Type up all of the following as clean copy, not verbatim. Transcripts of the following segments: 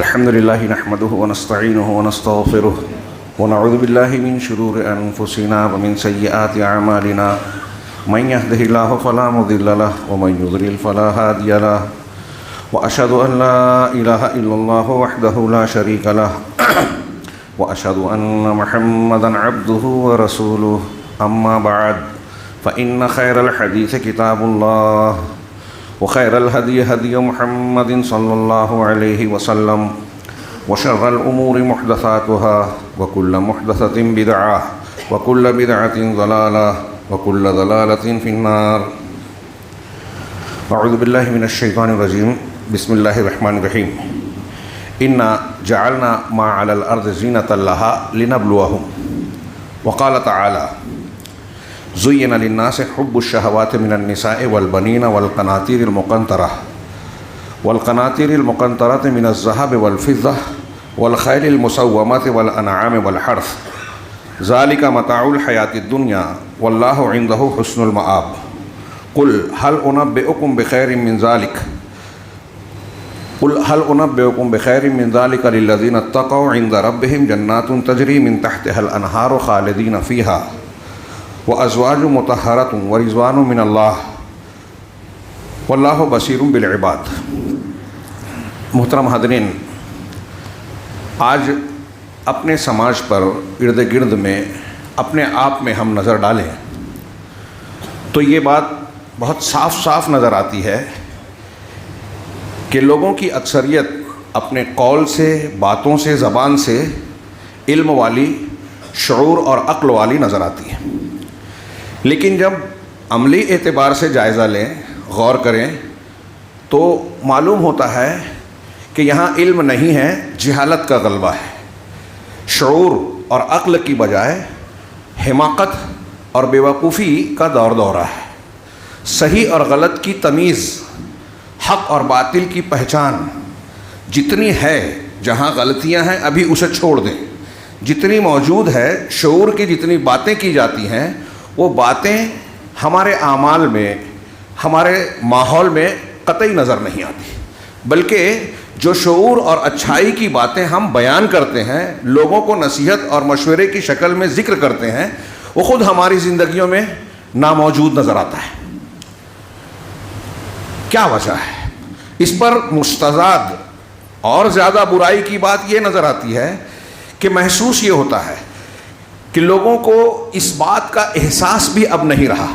الحمد لله نحمده ونستعينه ونستغفره ونعوذ بالله من شرور أنفسنا ومن سيئات أعمالنا من يهده الله فلا مضل له ومن يضلل فلا هادي له وأشهد أن لا إله إلا الله وحده لا شريك له وأشهد أن محمدا عبده ورسوله أما بعد فإن خير الحديث كتاب الله وخير الهدي هدي محمد صلى الله عليه وسلم وشر الأمور محدثاتها وكل محدثة بدعة وكل بدعة ضلالة وكل ضلالة في النار. أعوذ بالله من الشيطان الرجيم. بسم الله الرحمن الرحيم. إنا جعلنا ما على الأرض زينة لها لنبلوهم. وقال تعالى: زين للناس حب الشهوات من النساء والبنين والقناطير المقنطرة من الذهب والفضة والخيل المسومة والأنعام والحرث ذلك متاع الحياة الدنيا والله عنده حسن المآب. قل هل أنبئكم بخير من ذلك للذين اتقوا عند ربهم جنات تجري من تحتها الأنهار خالدين فيها وأزواج مطهرة ورضوان من الله واللہ بصیر بالعباد. محترم حاضرین، آج اپنے سماج پر ارد گرد میں اپنے آپ میں ہم نظر ڈالیں تو یہ بات بہت صاف نظر آتی ہے کہ لوگوں کی اکثریت اپنے قول سے، باتوں سے، زبان سے علم والی، شعور اور عقل والی نظر آتی ہے، لیکن جب عملی اعتبار سے جائزہ لیں، غور کریں تو معلوم ہوتا ہے کہ یہاں علم نہیں ہے، جہالت کا غلبہ ہے. شعور اور عقل کی بجائے حماقت اور بیوقوفی کا دورہ ہے. صحیح اور غلط کی تمیز، حق اور باطل کی پہچان جتنی ہے، جہاں غلطیاں ہیں ابھی اسے چھوڑ دیں. جتنی موجود ہے، شعور کی جتنی باتیں کی جاتی ہیں، وہ باتیں ہمارے اعمال میں، ہمارے ماحول میں قطعی نظر نہیں آتی، بلکہ جو شعور اور اچھائی کی باتیں ہم بیان کرتے ہیں، لوگوں کو نصیحت اور مشورے کی شکل میں ذکر کرتے ہیں، وہ خود ہماری زندگیوں میں ناموجود نظر آتا ہے. کیا وجہ ہے؟ اس پر مستزاد اور زیادہ برائی کی بات یہ نظر آتی ہے کہ محسوس یہ ہوتا ہے کہ لوگوں کو اس بات کا احساس بھی اب نہیں رہا.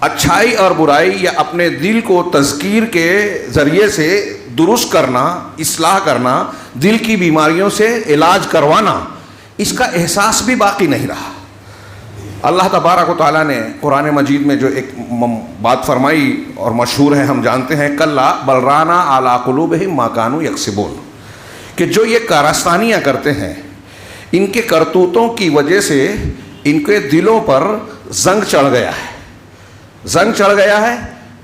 اچھائی اور برائی یا اپنے دل کو تذکیر کے ذریعے سے درست کرنا، اصلاح کرنا، دل کی بیماریوں سے علاج کروانا، اس کا احساس بھی باقی نہیں رہا. اللہ تبارک و تعالیٰ نے قرآن مجید میں جو ایک بات فرمائی اور مشہور ہے، ہم جانتے ہیں، کلا بل رانا علی قلوبہم ما کانوا یکسبون، کہ جو یہ کارستانیاں کرتے ہیں، ان کے کرتوتوں کی وجہ سے ان کے دلوں پر زنگ چڑھ گیا ہے،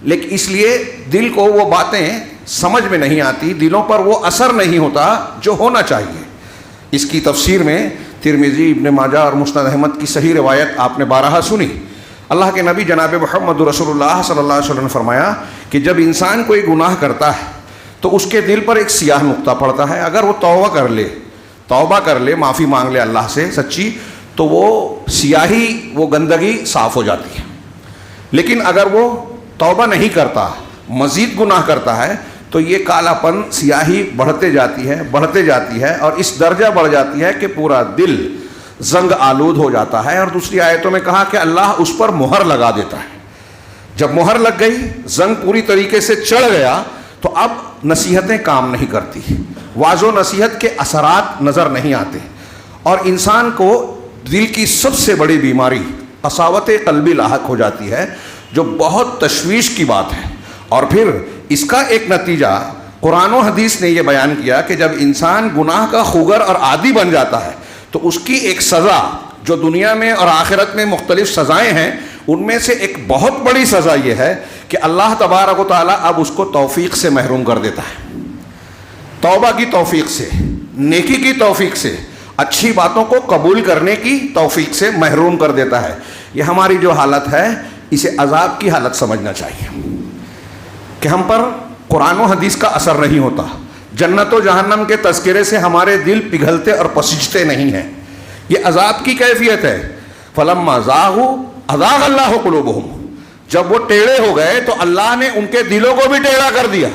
لیکن اس لیے دل کو وہ باتیں سمجھ میں نہیں آتی، دلوں پر وہ اثر نہیں ہوتا جو ہونا چاہیے. اس کی تفسیر میں ترمذی، ابن ماجہ اور مسند احمد کی صحیح روایت آپ نے بارہا سنی. اللہ کے نبی جناب محمد رسول اللہ صلی اللہ علیہ وسلم نے فرمایا کہ جب انسان کوئی گناہ کرتا ہے تو اس کے دل پر ایک سیاہ نقطہ پڑتا ہے. اگر وہ توبہ کر لے، معافی مانگ لے اللہ سے سچی، تو وہ سیاہی، وہ گندگی صاف ہو جاتی ہے. لیکن اگر وہ توبہ نہیں کرتا، مزید گناہ کرتا ہے، تو یہ کالا پن، سیاہی بڑھتے جاتی ہے اور اس درجہ بڑھ جاتی ہے کہ پورا دل زنگ آلود ہو جاتا ہے. اور دوسری آیتوں میں کہا کہ اللہ اس پر مہر لگا دیتا ہے. جب مہر لگ گئی، زنگ پوری طریقے سے چڑھ گیا، تو اب نصیحتیں کام نہیں کرتی، واعظ و نصیحت کے اثرات نظر نہیں آتے، اور انسان کو دل کی سب سے بڑی بیماری قساوت قلبی لاحق ہو جاتی ہے، جو بہت تشویش کی بات ہے. اور پھر اس کا ایک نتیجہ قرآن و حدیث نے یہ بیان کیا کہ جب انسان گناہ کا خوگر اور عادی بن جاتا ہے تو اس کی ایک سزا، جو دنیا میں اور آخرت میں مختلف سزائیں ہیں، ان میں سے ایک بہت بڑی سزا یہ ہے کہ اللہ تبارک و تعالیٰ اب اس کو توفیق سے محروم کر دیتا ہے. توبہ کی توفیق سے، نیکی کی توفیق سے، اچھی باتوں کو قبول کرنے کی توفیق سے محروم کر دیتا ہے. یہ ہماری جو حالت ہے، اسے عذاب کی حالت سمجھنا چاہیے کہ ہم پر قرآن و حدیث کا اثر نہیں ہوتا، جنت و جہنم کے تذکرے سے ہمارے دل پگھلتے اور پسجتے نہیں ہیں. یہ عذاب کی کیفیت ہے. فلما زاغوا ازاغ اللہ قلوبہم، جب وہ ٹیڑھے ہو گئے تو اللہ نے ان کے دلوں کو بھی ٹیڑھا کر دیا.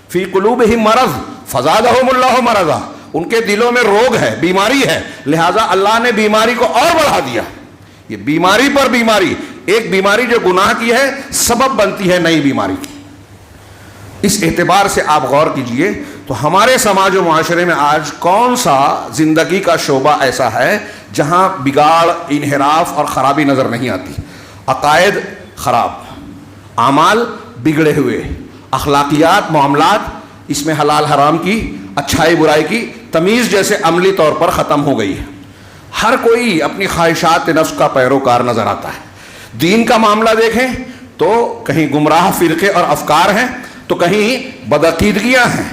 فی قلوبہم مرض فزادہم اللہ مرضا، ان کے دلوں میں روگ ہے، بیماری ہے، لہذا اللہ نے بیماری کو اور بڑھا دیا. یہ بیماری پر بیماری، ایک بیماری جو گناہ کی ہے سبب بنتی ہے نئی بیماری کی. اس اعتبار سے آپ غور کیجئے تو ہمارے سماج و معاشرے میں آج کون سا زندگی کا شعبہ ایسا ہے جہاں بگاڑ، انحراف اور خرابی نظر نہیں آتی. عقائد خراب، اعمال بگڑے ہوئے، اخلاقیات، معاملات اس میں حلال حرام کی، اچھائی برائی کی تمیز جیسے عملی طور پر ختم ہو گئی ہے. ہر کوئی اپنی خواہشات نفس کا پیروکار نظر آتا ہے. دین کا معاملہ دیکھیں تو کہیں گمراہ فرقے اور افکار ہیں تو کہیں بدعقیدگیاں ہیں.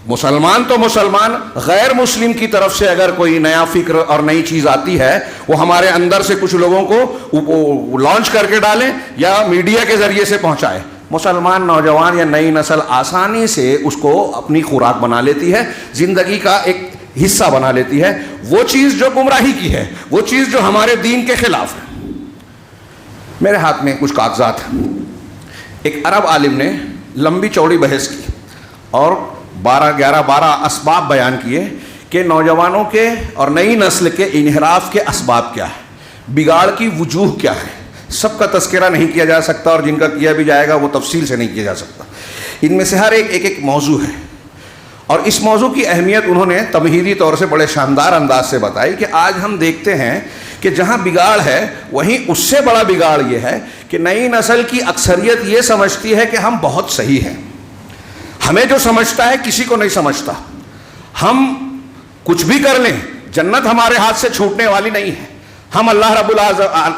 مسلمان تو مسلمان، غیر مسلم کی طرف سے اگر کوئی نیا فکر اور نئی چیز آتی ہے وہ ہمارے اندر سے کچھ لوگوں کو لانچ کر کے ڈالیں یا میڈیا کے ذریعے سے پہنچائیں. مسلمان نوجوان یا نئی نسل آسانی سے اس کو اپنی خوراک بنا لیتی ہے، زندگی کا ایک حصہ بنا لیتی ہے. وہ چیز جو گمراہی کی ہے، وہ چیز جو ہمارے دین کے خلاف ہے. میرے ہاتھ میں کچھ کاغذات ہیں. ایک عرب عالم نے لمبی چوڑی بحث کی اور 12 اسباب بیان کیے کہ نوجوانوں کے اور نئی نسل کے انحراف کے اسباب کیا ہے، بگاڑ کی وجوہ کیا ہے. سب کا تذکرہ نہیں کیا جا سکتا اور جن کا کیا بھی جائے گا وہ تفصیل سے نہیں کیا جا سکتا. ان میں سے ہر ایک موضوع ہے اور اس موضوع کی اہمیت انہوں نے تمہیدی طور سے بڑے شاندار انداز سے بتائی کہ آج ہم دیکھتے ہیں کہ جہاں بگاڑ ہے وہیں اس سے بڑا بگاڑ یہ ہے کہ نئی نسل کی اکثریت یہ سمجھتی ہے کہ ہم بہت صحیح ہیں. ہمیں جو سمجھتا ہے کسی کو نہیں سمجھتا. ہم کچھ بھی کر لیں جنت ہمارے ہاتھ سے چھوٹنے والی نہیں ہے. ہم اللہ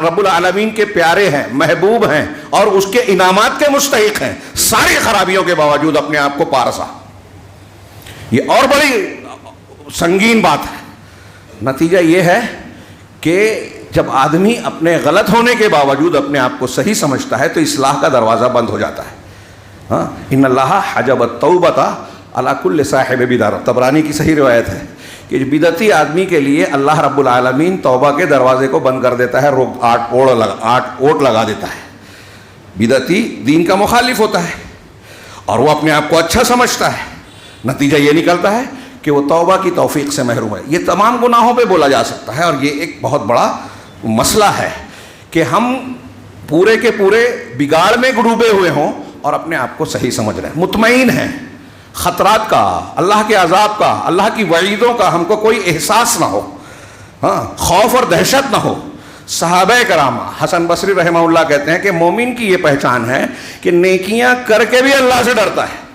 رب العالمین کے پیارے ہیں، محبوب ہیں اور اس کے انعامات کے مستحق ہیں، ساری خرابیوں کے باوجود اپنے آپ کو پارسا. یہ اور بڑی سنگین بات ہے. نتیجہ یہ ہے کہ جب آدمی اپنے غلط ہونے کے باوجود اپنے آپ کو صحیح سمجھتا ہے تو اصلاح کا دروازہ بند ہو جاتا ہے. ہاں، ان اللہ حجب التوبۃ علی کل صاحب بدعۃ، طبرانی کی صحیح روایت ہے کہ بدعتی آدمی کے لیے اللہ رب العالمین توبہ کے دروازے کو بند کر دیتا ہے، اوٹ لگا دیتا ہے. بدعتی دین کا مخالف ہوتا ہے اور وہ اپنے آپ کو اچھا سمجھتا ہے. نتیجہ یہ نکلتا ہے کہ وہ توبہ کی توفیق سے محروم ہے. یہ تمام گناہوں پہ بولا جا سکتا ہے اور یہ ایک بہت بڑا مسئلہ ہے کہ ہم پورے کے پورے بگاڑ میں ڈوبے ہوئے ہوں اور اپنے آپ کو صحیح سمجھ رہے ہیں، مطمئن ہیں خطرات کا، اللہ کے عذاب کا، اللہ کی وعیدوں کا ہم کو کوئی احساس نہ ہو، ہاں، خوف اور دہشت نہ ہو. صحابہ کرام، حسن بصری رحمہ اللہ کہتے ہیں کہ مومن کی یہ پہچان ہے کہ نیکیاں کر کے بھی اللہ سے ڈرتا ہے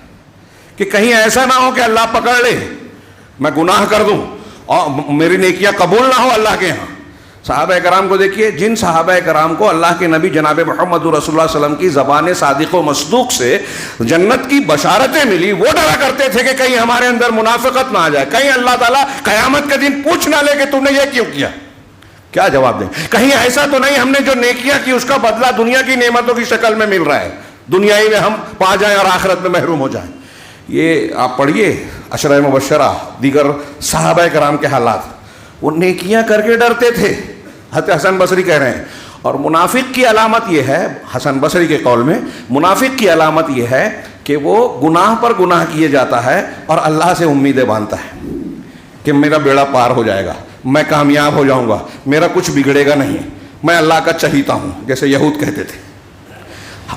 کہ کہیں ایسا نہ ہو کہ اللہ پکڑ لے، میں گناہ کر دوں اور میری نیکیاں قبول نہ ہو اللہ کے ہاں. صحابہ کرام کو دیکھیے، جن صحابہ کرام کو اللہ کے نبی جناب محمد رسول اللہ صلی اللہ علیہ وسلم کی زبان صادق و مصدوق سے جنت کی بشارتیں ملی، وہ ڈرا کرتے تھے کہ کہیں ہمارے اندر منافقت نہ آ جائے، کہیں اللہ تعالیٰ قیامت کے دن پوچھ نہ لے کہ تم نے یہ کیوں کیا. کیا جواب دیں؟ کہیں ایسا تو نہیں ہم نے جو نیکیاں کی اس کا بدلہ دنیا کی نعمتوں کی شکل میں مل رہا ہے، دنیائی میں ہم پا جائیں اور آخرت میں محروم ہو جائیں. یہ آپ پڑھیے عشرہ مبشرہ، دیگر صحابہ کرام کے حالات، وہ نیکیاں کر کے ڈرتے تھے. حسن بصری کہہ رہے ہیں. اور منافق کی علامت یہ ہے، حسن بصری کے قول میں منافق کی علامت یہ ہے کہ وہ گناہ پر گناہ کیے جاتا ہے اور اللہ سے امیدیں باندھتا ہے کہ میرا بیڑا پار ہو جائے گا، میں کامیاب ہو جاؤں گا، میرا کچھ بگڑے گا نہیں، میں اللہ کا چہیتا ہوں، جیسے یہود کہتے تھے.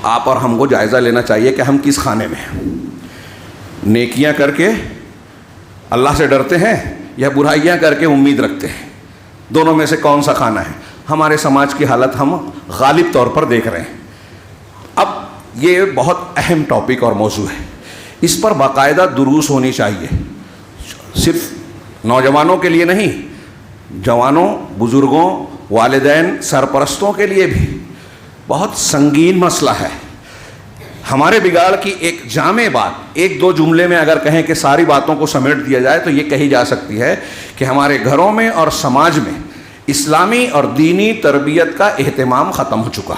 آپ اور ہم کو جائزہ لینا چاہیے کہ ہم کس خانے میں ہیں. نیکیاں کر کے اللہ سے ڈرتے ہیں یا برائیاں کر کے امید رکھتے ہیں؟ دونوں میں سے کون سا کھانا ہے؟ ہمارے سماج کی حالت ہم غالب طور پر دیکھ رہے ہیں. اب یہ بہت اہم ٹاپک اور موضوع ہے، اس پر باقاعدہ دروس ہونی چاہیے، صرف نوجوانوں کے لیے نہیں، جوانوں، بزرگوں، والدین، سرپرستوں کے لیے بھی. بہت سنگین مسئلہ ہے. ہمارے بگاڑ کی ایک جامع بات ایک دو جملے میں اگر کہیں کہ ساری باتوں کو سمیٹ دیا جائے تو یہ کہی جا سکتی ہے کہ ہمارے گھروں میں اور سماج میں اسلامی اور دینی تربیت کا اہتمام ختم ہو چکا.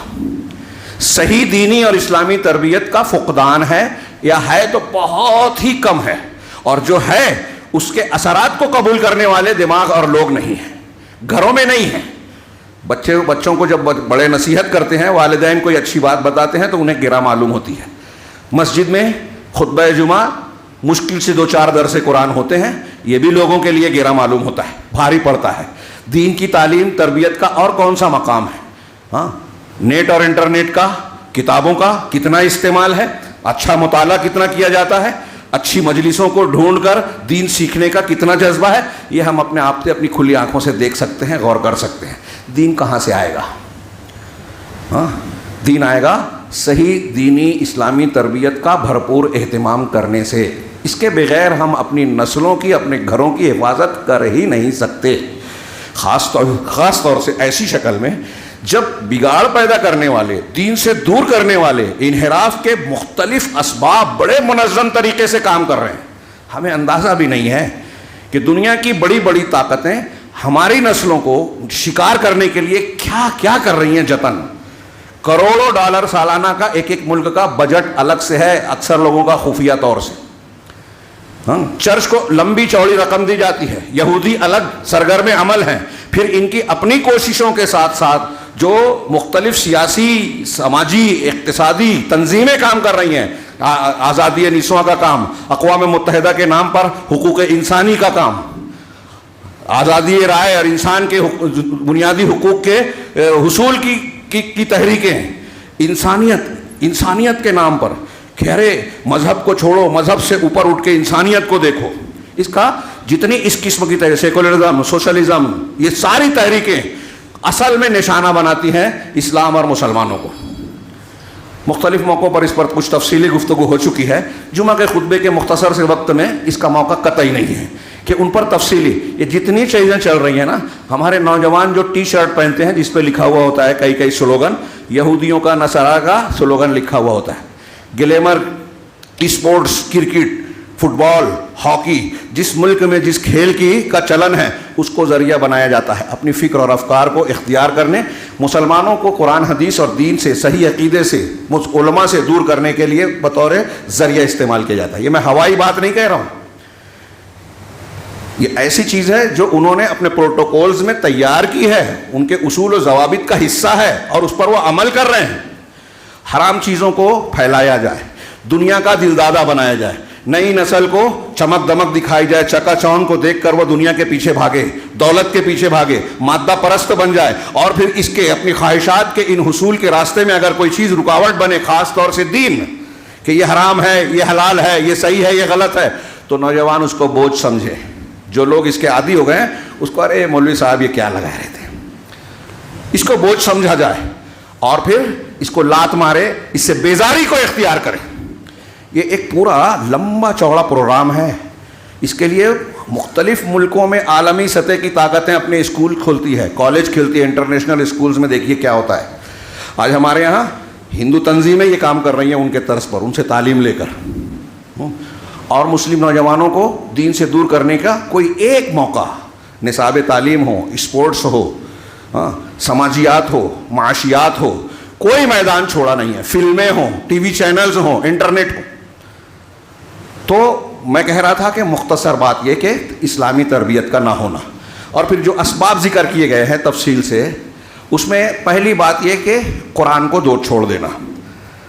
صحیح دینی اور اسلامی تربیت کا فقدان ہے، یا ہے تو بہت ہی کم ہے. اور جو ہے اس کے اثرات کو قبول کرنے والے دماغ اور لوگ نہیں ہیں، گھروں میں نہیں ہیں۔ بچوں کو جب بڑے نصیحت کرتے ہیں، والدین کوئی اچھی بات بتاتے ہیں تو انہیں گرا معلوم ہوتی ہے۔ مسجد میں خطبہ جمعہ مشکل سے 2-4 درس قرآن ہوتے ہیں، یہ بھی لوگوں کے لیے گرا معلوم ہوتا ہے، بھاری پڑتا ہے۔ دین کی تعلیم تربیت کا اور کون سا مقام ہے؟ ہاں، نیٹ اور انٹرنیٹ کا، کتابوں کا کتنا استعمال ہے، اچھا مطالعہ کتنا کیا جاتا ہے، اچھی مجلسوں کو ڈھونڈ کر دین سیکھنے کا کتنا جذبہ ہے، یہ ہم اپنے آپ سے اپنی کھلی آنکھوں سے دیکھ سکتے ہیں، غور کر سکتے ہیں۔ دین کہاں سے آئے گا؟ ہاں، دین آئے گا صحیح دینی اسلامی تربیت کا بھرپور اہتمام کرنے سے۔ اس کے بغیر ہم اپنی نسلوں کی، اپنے گھروں کی حفاظت کر ہی نہیں سکتے، خاص طور سے ایسی شکل میں جب بگاڑ پیدا کرنے والے، دین سے دور کرنے والے، انحراف کے مختلف اسباب بڑے منظم طریقے سے کام کر رہے ہیں۔ ہمیں اندازہ بھی نہیں ہے کہ دنیا کی بڑی بڑی طاقتیں ہماری نسلوں کو شکار کرنے کے لیے کیا کیا کر رہی ہیں جتن۔ کروڑوں ڈالر سالانہ کا ایک ایک ملک کا بجٹ الگ سے ہے، اکثر لوگوں کا خفیہ طور سے۔ چرچ کو لمبی چوڑی رقم دی جاتی ہے، یہودی الگ سرگرم عمل ہیں، پھر ان کی اپنی کوششوں کے ساتھ ساتھ جو مختلف سیاسی، سماجی، اقتصادی تنظیمیں کام کر رہی ہیں، آزادی نسواں کا کام، اقوام متحدہ کے نام پر حقوق انسانی کا کام، آزادی رائے اور انسان کے بنیادی حقوق کے حصول کی تحریکیں، انسانیت کے نام پر کہ ارے مذہب کو چھوڑو، مذہب سے اوپر اٹھ کے انسانیت کو دیکھو۔ اس کا جتنی اس قسم کی سیکولرزم، سوشلزم، یہ ساری تحریکیں اصل میں نشانہ بناتی ہیں اسلام اور مسلمانوں کو۔ مختلف موقعوں پر اس پر کچھ تفصیلی گفتگو ہو چکی ہے، جمعہ کے خطبے کے مختصر سے وقت میں اس کا موقع قطعی نہیں ہے کہ ان پر تفصیلی یہ جتنی چیزیں چل رہی ہیں نا، ہمارے نوجوان جو ٹی شرٹ پہنتے ہیں جس پہ لکھا ہوا ہوتا ہے کئی سلوگن، یہودیوں کا نصارہ کا سلوگن لکھا ہوا ہوتا ہے، گلیمر اسپورٹس، کرکٹ، فٹ بال، ہاکی، جس ملک میں جس کھیل کا چلن ہے اس کو ذریعہ بنایا جاتا ہے اپنی فکر اور افکار کو اختیار کرنے، مسلمانوں کو قرآن حدیث اور دین سے، صحیح عقیدے سے، علماء سے دور کرنے کے لیے بطور ذریعہ استعمال کیا جاتا ہے۔ یہ میں ہوائی بات نہیں کہہ رہا ہوں، یہ ایسی چیز ہے جو انہوں نے اپنے پروٹوکولز میں تیار کی ہے، ان کے اصول و ضوابط کا حصہ ہے اور اس پر وہ عمل کر رہے ہیں۔ حرام چیزوں کو پھیلایا جائے، دنیا کا دلدادہ بنایا جائے، نئی نسل کو چمک دمک دکھائی جائے، چکا چوند کو دیکھ کر وہ دنیا کے پیچھے بھاگے، دولت کے پیچھے بھاگے، مادہ پرست بن جائے، اور پھر اس کے اپنی خواہشات کے ان حصول کے راستے میں اگر کوئی چیز رکاوٹ بنے، خاص طور سے دین، کہ یہ حرام ہے، یہ حلال ہے، یہ صحیح ہے، یہ غلط ہے، تو نوجوان اس کو بوجھ سمجھے۔ جو لوگ اس کے عادی ہو گئے ہیں اس کو ارے مولوی صاحب یہ کیا لگائے رہے تھے، اس کو بوجھ سمجھا جائے اور پھر اس کو لات مارے، اس سے بیزاری کو اختیار کرے۔ یہ ایک پورا لمبا چوڑا پروگرام ہے، اس کے لیے مختلف ملکوں میں عالمی سطح کی طاقتیں اپنے اسکول کھولتی ہے، کالج کھولتی ہے، انٹرنیشنل اسکولز میں دیکھیے کیا ہوتا ہے۔ آج ہمارے یہاں ہندو تنظیمیں یہ کام کر رہی ہیں ان کے طرز پر، ان سے تعلیم لے کر، اور مسلم نوجوانوں کو دین سے دور کرنے کا کوئی ایک موقع، نصاب تعلیم ہو، اسپورٹس ہو، سماجیات ہو، معاشیات ہو، کوئی میدان چھوڑا نہیں ہے، فلمیں ہوں، ٹی وی چینلز ہوں، انٹرنیٹ ہو۔ تو میں کہہ رہا تھا کہ مختصر بات یہ کہ اسلامی تربیت کا نہ ہونا، اور پھر جو اسباب ذکر کیے گئے ہیں تفصیل سے، اس میں پہلی بات یہ کہ قرآن کو چھوڑ دینا،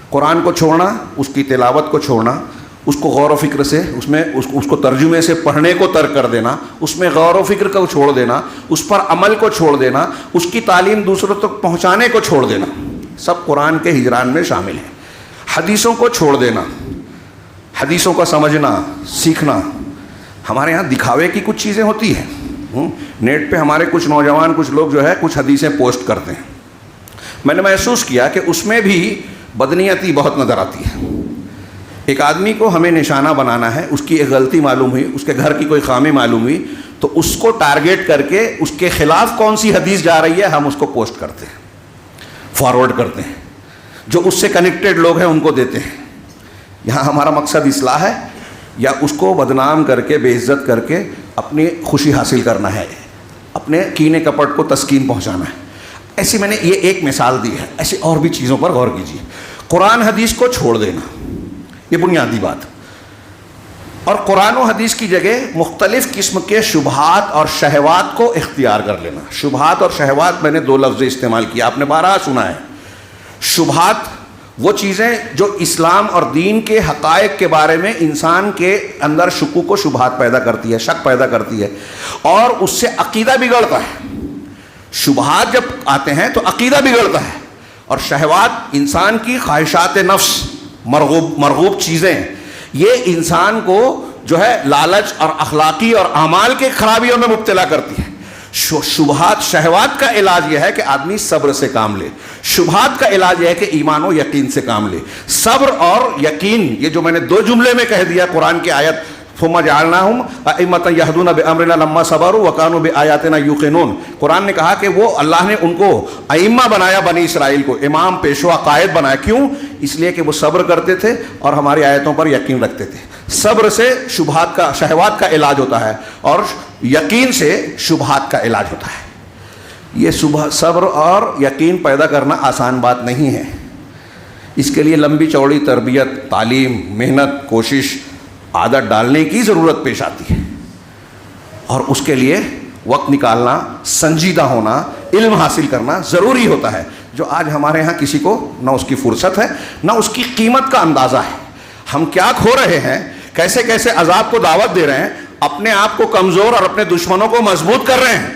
قرآن کو چھوڑنا، اس کی تلاوت کو چھوڑنا، اس کو غور و فکر سے اس کو ترجمے سے پڑھنے کو ترک کر دینا، اس میں غور و فکر کو چھوڑ دینا، اس پر عمل کو چھوڑ دینا، اس کی تعلیم دوسروں تک پہنچانے کو چھوڑ دینا، سب قرآن کے ہجران میں شامل ہے۔ حدیثوں کو چھوڑ دینا، حدیثوں کا سمجھنا، سیکھنا۔ ہمارے ہاں دکھاوے کی کچھ چیزیں ہوتی ہیں، نیٹ پہ ہمارے کچھ نوجوان، کچھ لوگ جو ہے کچھ حدیثیں پوسٹ کرتے ہیں، میں نے محسوس کیا کہ اس میں بھی بدنیتی بہت نظر آتی ہے۔ ایک آدمی کو ہمیں نشانہ بنانا ہے، اس کی ایک غلطی معلوم ہوئی، اس کے گھر کی کوئی خامی معلوم ہوئی، تو اس کو ٹارگیٹ کر کے اس کے خلاف کون سی حدیث جا رہی ہے ہم اس کو پوسٹ کرتے ہیں، فارورڈ کرتے ہیں، جو اس سے کنیکٹڈ لوگ ہیں ان کو دیتے ہیں۔ یہاں ہمارا مقصد اصلاح ہے یا اس کو بدنام کر کے، بے عزت کر کے اپنی خوشی حاصل کرنا ہے، اپنے کینے کپٹ کو تسکین پہنچانا ہے؟ ایسی میں نے یہ ایک مثال دی ہے، ایسی اور بھی چیزوں پر غور کیجیے۔ قرآن حدیث کو چھوڑ دینا، یہ بنیادی بات۔ اور قرآن و حدیث کی جگہ مختلف قسم کے شبہات اور شہوات کو اختیار کر لینا. شبہات اور شہوات میں نے دو لفظ استعمال کیا, آپ نے بارہا سنا ہے. شبہات وہ چیزیں جو اسلام اور دین کے حقائق کے بارے میں انسان کے اندر شکوک و شبہات پیدا کرتی ہے, شک پیدا کرتی ہے, اور اس سے عقیدہ بگڑتا ہے. شبہات جب آتے ہیں تو عقیدہ بگڑتا ہے, اور شہوات انسان کی خواہشات نفس, مرغوب چیزیں, یہ انسان کو جو ہے لالچ اور اخلاقی اور اعمال کے خرابیوں میں مبتلا کرتی ہے. شبہات شہوات کا علاج یہ ہے کہ آدمی صبر سے کام لے. شبہات کا علاج یہ ہے کہ ایمان و یقین سے کام لے. صبر اور یقین, یہ جو میں نے دو جملے میں کہہ دیا قرآن کی آیت, ثم جعلناہم ائمۃ یہدون بامرنا لما صبروا وکانوا بآیاتنا یوقنون. قرآن نے کہا کہ وہ اللہ نے ان کو ائمہ بنایا, بنی اسرائیل کو امام, پیشوا, قائد بنایا. کیوں؟ اس لیے کہ وہ صبر کرتے تھے اور ہماری آیتوں پر یقین رکھتے تھے. صبر سے شبہات کا, شہوات کا علاج ہوتا ہے, اور یقین سے شبہات کا علاج ہوتا ہے. یہ صبر اور یقین پیدا کرنا آسان بات نہیں ہے. اس کے لیے لمبی چوڑی تربیت, تعلیم, محنت, کوشش, عادت ڈالنے کی ضرورت پیش آتی ہے, اور اس کے لیے وقت نکالنا, سنجیدہ ہونا, علم حاصل کرنا ضروری ہوتا ہے, جو آج ہمارے ہاں کسی کو نہ اس کی فرصت ہے نہ اس کی قیمت کا اندازہ ہے. ہم کیا کھو رہے ہیں, کیسے کیسے عذاب کو دعوت دے رہے ہیں, اپنے آپ کو کمزور اور اپنے دشمنوں کو مضبوط کر رہے ہیں.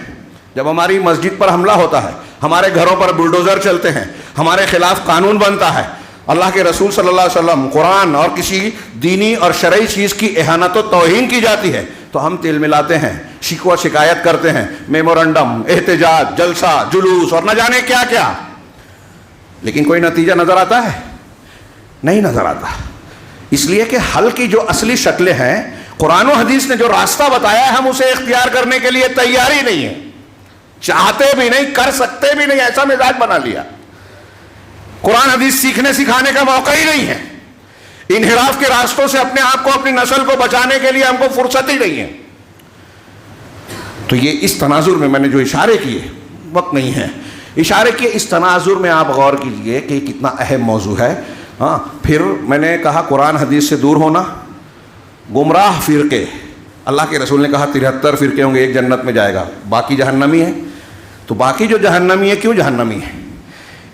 جب ہماری مسجد پر حملہ ہوتا ہے, ہمارے گھروں پر بلڈوزر چلتے ہیں, ہمارے خلاف قانون بنتا ہے, اللہ کے رسول صلی اللہ علیہ وسلم, قرآن اور کسی دینی اور شرعی چیز کی اہانت و توہین کی جاتی ہے, تو ہم تل ملاتے ہیں, شکوہ شکایت کرتے ہیں, میمورنڈم, احتجاج, جلسہ, جلوس اور نہ جانے کیا کیا, لیکن کوئی نتیجہ نظر آتا ہے؟ نہیں نظر آتا. اس لیے کہ حل کی جو اصلی شکلیں ہیں, قرآن و حدیث نے جو راستہ بتایا ہے, ہم اسے اختیار کرنے کے لیے تیار ہی نہیں ہیں, چاہتے بھی نہیں, کر سکتے بھی نہیں, ایسا مزاج بنا لیا. قرآن حدیث سیکھنے سکھانے کا موقع ہی نہیں ہے. انحراف کے راستوں سے اپنے آپ کو, اپنی نسل کو بچانے کے لیے ہم کو فرصت ہی نہیں ہے. تو یہ اس تناظر میں نے جو اشارے کیے, وقت نہیں ہے, اشارے کیے, اس تناظر میں آپ غور کیجئے کہ کتنا اہم موضوع ہے. ہاں, پھر میں نے کہا قرآن حدیث سے دور ہونا, گمراہ فرقے, اللہ کے رسول نے کہا 73 فرقے ہوں گے, ایک جنت میں جائے گا, باقی جہنمی ہے. تو باقی جو جہنمی ہے, کیوں جہنمی ہے؟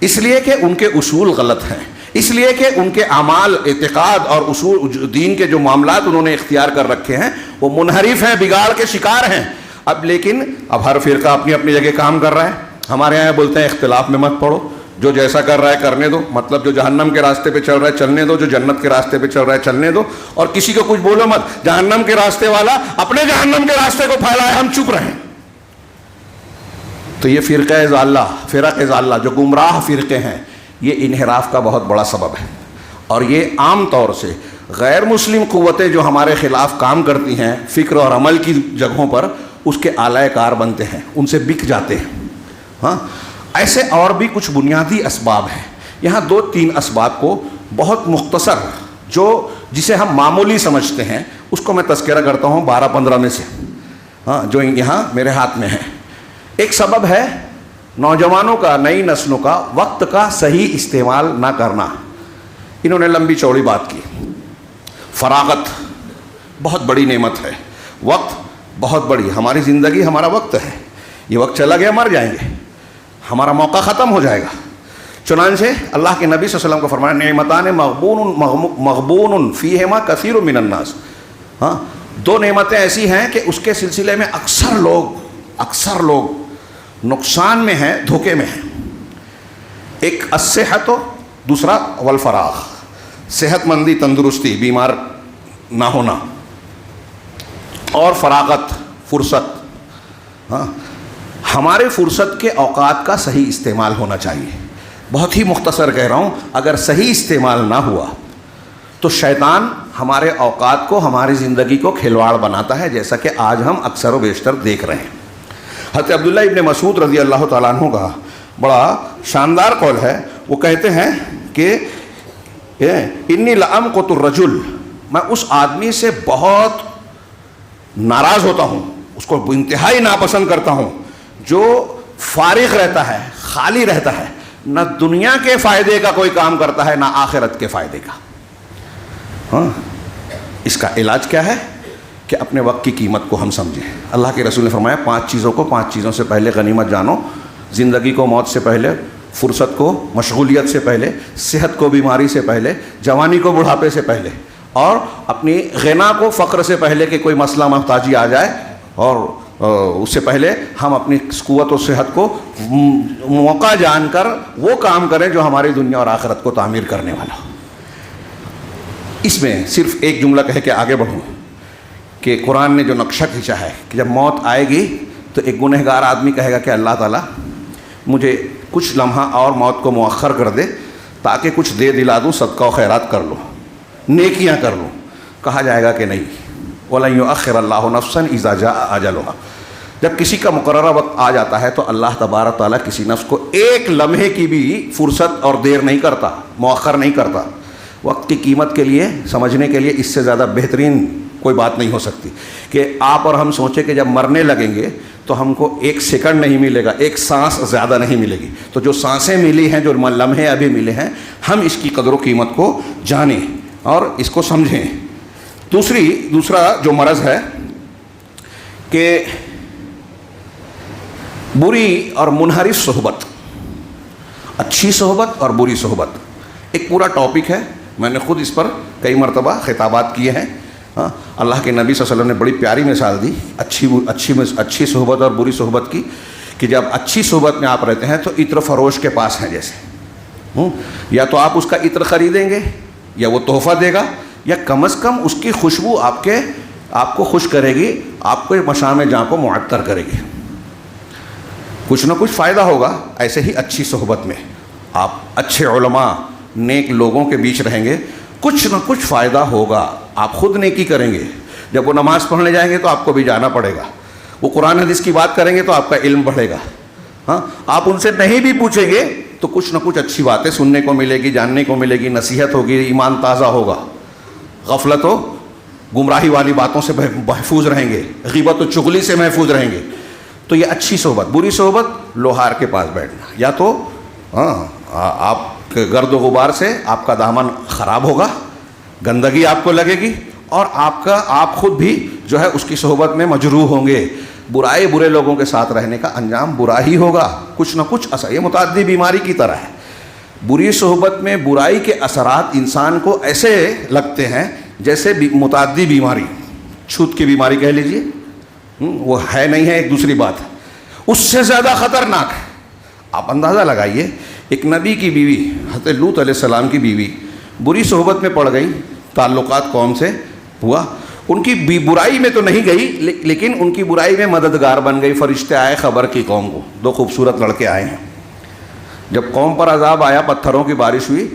اس لیے کہ ان کے اصول غلط ہیں, اس لیے کہ ان کے اعمال, اعتقاد اور اصول دین کے جو معاملات انہوں نے اختیار کر رکھے ہیں وہ منحرف ہیں, بگاڑ کے شکار ہیں. اب لیکن اب ہر فرقہ اپنی اپنی جگہ کام کر رہا ہے. ہمارے یہاں بولتے ہیں اختلاف میں مت پڑو, جو جیسا کر رہا ہے کرنے دو, مطلب جو جہنم کے راستے پہ چل رہا ہے چلنے دو, جو جنت کے راستے پہ چل رہا ہے چلنے دو, اور کسی کو کچھ بولو مت. جہنم کے راستے والا اپنے جہنم کے راستے کو پھیلائے, ہم چپ رہیں. تو یہ فرقہ ضالہ, جو گمراہ فرقے ہیں, یہ انحراف کا بہت بڑا سبب ہے. اور یہ عام طور سے غیر مسلم قوتیں جو ہمارے خلاف کام کرتی ہیں فکر اور عمل کی جگہوں پر, اس کے آلائے کار بنتے ہیں, ان سے بک جاتے ہیں. ہاں, ایسے اور بھی کچھ بنیادی اسباب ہیں. یہاں 2-3 اسباب کو بہت مختصر, جسے ہم معمولی سمجھتے ہیں, اس کو میں تذکرہ کرتا ہوں 12-15 میں سے, ہاں, جو یہاں میرے ہاتھ میں ہیں. ایک سبب ہے نوجوانوں کا, نئی نسلوں کا وقت کا صحیح استعمال نہ کرنا. انہوں نے لمبی چوڑی بات کی. فراغت بہت بڑی نعمت ہے, وقت بہت بڑی, ہماری زندگی ہمارا وقت ہے. یہ وقت چلا گیا, مر جائیں گے, ہمارا موقع ختم ہو جائے گا. چنانچہ اللہ کے نبی صلی اللہ علیہ وسلم کو فرمایا, نعمتان مغبون فیہما کثیر من الناس. ہاں, 2 نعمتیں ایسی ہیں کہ اس کے سلسلے میں اکثر لوگ نقصان میں ہیں, دھوکے میں ہیں. ایک الصحت, دوسرا والفراغ, صحت مندی, تندرستی, بیمار نہ ہونا, اور فراغت, فرصت. ہاں, ہمارے فرصت کے اوقات کا صحیح استعمال ہونا چاہیے. بہت ہی مختصر کہہ رہا ہوں, اگر صحیح استعمال نہ ہوا تو شیطان ہمارے اوقات کو, ہماری زندگی کو کھلواڑ بناتا ہے, جیسا کہ آج ہم اکثر و بیشتر دیکھ رہے ہیں. حضرت عبداللہ ابن مسعود رضی اللہ تعالیٰ عنہ کا بڑا شاندار قول ہے. وہ کہتے ہیں کہ انی لأمقت الرجل, میں اس آدمی سے بہت ناراض ہوتا ہوں, اس کو انتہائی ناپسند کرتا ہوں, جو فارغ رہتا ہے, خالی رہتا ہے, نہ دنیا کے فائدے کا کوئی کام کرتا ہے نہ آخرت کے فائدے کا. ہاں, اس کا علاج کیا ہے؟ کہ اپنے وقت کی قیمت کو ہم سمجھیں. اللہ کے رسول نے فرمایا 5 چیزوں کو 5 چیزوں سے پہلے غنیمت جانو. زندگی کو موت سے پہلے، فرصت کو مشغولیت سے پہلے، صحت کو بیماری سے پہلے، جوانی کو بڑھاپے سے پہلے، اور اپنی غنا کو فقر سے پہلے کہ کوئی مسئلہ محتاجی آ جائے، اور اس سے پہلے ہم اپنی قوت و صحت کو موقع جان کر وہ کام کریں جو ہماری دنیا اور آخرت کو تعمیر کرنے والا ہو. اس میں صرف ایک جملہ کہہ کے آگے بڑھوں کہ قرآن نے جو نقشہ کھینچا ہے کہ جب موت آئے گی تو ایک گنہگار آدمی کہے گا کہ اللہ تعالیٰ مجھے کچھ لمحہ اور موت کو مؤخر کر دے تاکہ کچھ دے دلا دوں، صدقہ و خیرات کر لوں، نیکیاں کر لوں. کہا جائے گا کہ نہیں، وَلَن يُؤَخِّرَ اللَّهُ نَفْسًا إِذَا جَاءَ أَجَلُهَا. جب کسی کا مقررہ وقت آ جاتا ہے تو اللہ تبارک تعالیٰ کسی نفس کو ایک لمحے کی بھی فرصت اور دیر نہیں کرتا، مؤخر نہیں کرتا. وقت کی قیمت کے لیے سمجھنے کے لیے اس سے زیادہ بہترین کوئی بات نہیں ہو سکتی کہ آپ اور ہم سوچیں کہ جب مرنے لگیں گے تو ہم کو 1 سیکنڈ نہیں ملے گا، 1 سانس زیادہ نہیں ملے گی. تو جو سانسیں ملی ہیں، جو لمحے ابھی ملے ہیں، ہم اس کی قدر و قیمت کو جانیں اور اس کو سمجھیں. دوسرا جو مرض ہے کہ بری اور منحرف صحبت، اچھی صحبت اور بری صحبت ایک پورا ٹاپک ہے. میں نے خود اس پر کئی مرتبہ خطابات کیے ہیں. اللہ کے نبی صلی اللہ علیہ وسلم نے بڑی پیاری مثال دی اچھی صحبت اور بری صحبت کی، کہ جب اچھی صحبت میں آپ رہتے ہیں تو عطر فروش کے پاس ہیں جیسے، یا تو آپ اس کا عطر خریدیں گے یا وہ تحفہ دے گا، یا کم از کم اس کی خوشبو آپ کو خوش کرے گی، آپ کو مشام جاں کو معطر کرے گی. کچھ نہ کچھ فائدہ ہوگا. ایسے ہی اچھی صحبت میں آپ اچھے علماء، نیک لوگوں کے بیچ رہیں گے، کچھ نہ کچھ فائدہ ہوگا. آپ خود نیکی کریں گے. جب وہ نماز پڑھنے جائیں گے تو آپ کو بھی جانا پڑے گا. وہ قرآن حدیث کی بات کریں گے تو آپ کا علم بڑھے گا. آپ ان سے نہیں بھی پوچھیں گے تو کچھ نہ کچھ اچھی باتیں سننے کو ملے گی، جاننے کو ملے گی، نصیحت ہوگی، ایمان تازہ ہوگا. غفلت و گمراہی والی باتوں سے محفوظ رہیں گے، غیبت و چغلی سے محفوظ رہیں گے. تو یہ اچھی صحبت. بری صحبت لوہار کے پاس بیٹھنا، یا تو آپ کے گرد و غبار سے آپ کا دامن خراب ہوگا، گندگی آپ کو لگے گی، اور آپ خود بھی جو ہے اس کی صحبت میں مجروح ہوں گے. برے لوگوں کے ساتھ رہنے کا انجام برا ہی ہوگا. کچھ نہ کچھ اثر، یہ متعدی بیماری کی طرح ہے. بری صحبت میں برائی کے اثرات انسان کو ایسے لگتے ہیں جیسے متعدی بیماری، چھوت کی بیماری کہہ لیجئے، وہ ہے نہیں ہے ایک دوسری بات ہے، اس سے زیادہ خطرناک ہے. آپ اندازہ لگائیے، ایک نبی کی بیوی، حضرت لوط علیہ السلام کی بیوی بری صحبت میں پڑ گئی، تعلقات قوم سے ہوا، ان کی برائی میں تو نہیں گئی لیکن ان کی برائی میں مددگار بن گئی. فرشتے آئے خبر کی قوم کو، 2 خوبصورت لڑکے آئے ہیں. جب قوم پر عذاب آیا، پتھروں کی بارش ہوئی،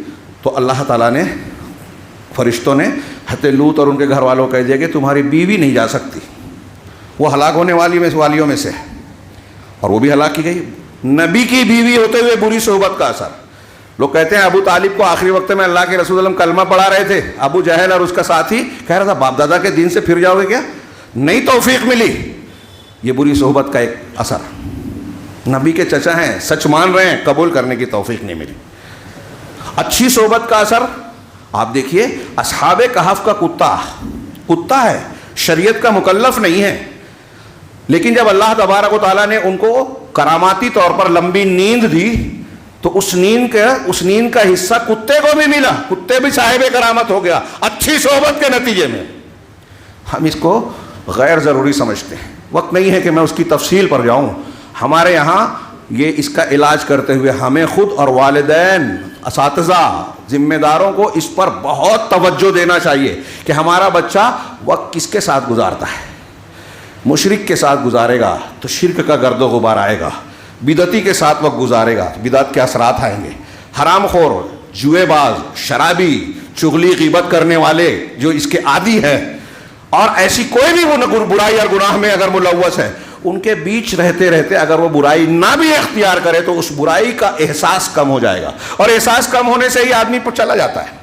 تو اللہ تعالیٰ نے، فرشتوں نے حضرت لوط اور ان کے گھر والوں کو کہہ دیا کہ تمہاری بیوی نہیں جا سکتی، وہ ہلاک ہونے والیوں میں سے، اور وہ بھی ہلاک کی گئی. نبی کی بیوی ہوتے ہوئے بری صحبت کا اثر. لوگ کہتے ہیں ابو طالب کو آخری وقت میں اللہ کے رسول اللہ کلمہ پڑھا رہے تھے، ابو جہل اور اس کا ساتھی کہہ رہا تھا باپ دادا کے دین سے پھر جاؤ گے کیا؟ نہیں توفیق ملی. یہ بری صحبت کا ایک اثر. نبی کے چچا ہیں، سچ مان رہے ہیں، قبول کرنے کی توفیق نہیں ملی. اچھی صحبت کا اثر آپ دیکھیے، اصحاب کہف کا کتا ہے، شریعت کا مکلف نہیں ہے، لیکن جب اللہ تبارک و تعالیٰ نے ان کو کراماتی طور پر لمبی نیند دی تو اس نیند کا حصہ کتے کو بھی ملا، کتے بھی صاحب کرامت ہو گیا اچھی صحبت کے نتیجے میں. ہم اس کو غیر ضروری سمجھتے ہیں. وقت نہیں ہے کہ میں اس کی تفصیل پر جاؤں. ہمارے یہاں یہ اس کا علاج کرتے ہوئے ہمیں خود اور والدین، اساتذہ، ذمہ داروں کو اس پر بہت توجہ دینا چاہیے کہ ہمارا بچہ وقت کس کے ساتھ گزارتا ہے. مشرک کے ساتھ گزارے گا تو شرک کا گرد و غبار آئے گا، بدعتی کے ساتھ وقت گزارے گا تو بدعت کے اثرات آئیں گے. حرام خور، جوئے باز، شرابی، چغلی غیبت کرنے والے جو اس کے عادی ہیں، اور ایسی کوئی بھی وہ برائی اور گناہ میں اگر ملوث ہے، ان کے بیچ رہتے رہتے اگر وہ برائی نہ بھی اختیار کرے تو اس برائی کا احساس کم ہو جائے گا، اور احساس کم ہونے سے ہی آدمی پر چلا جاتا ہے.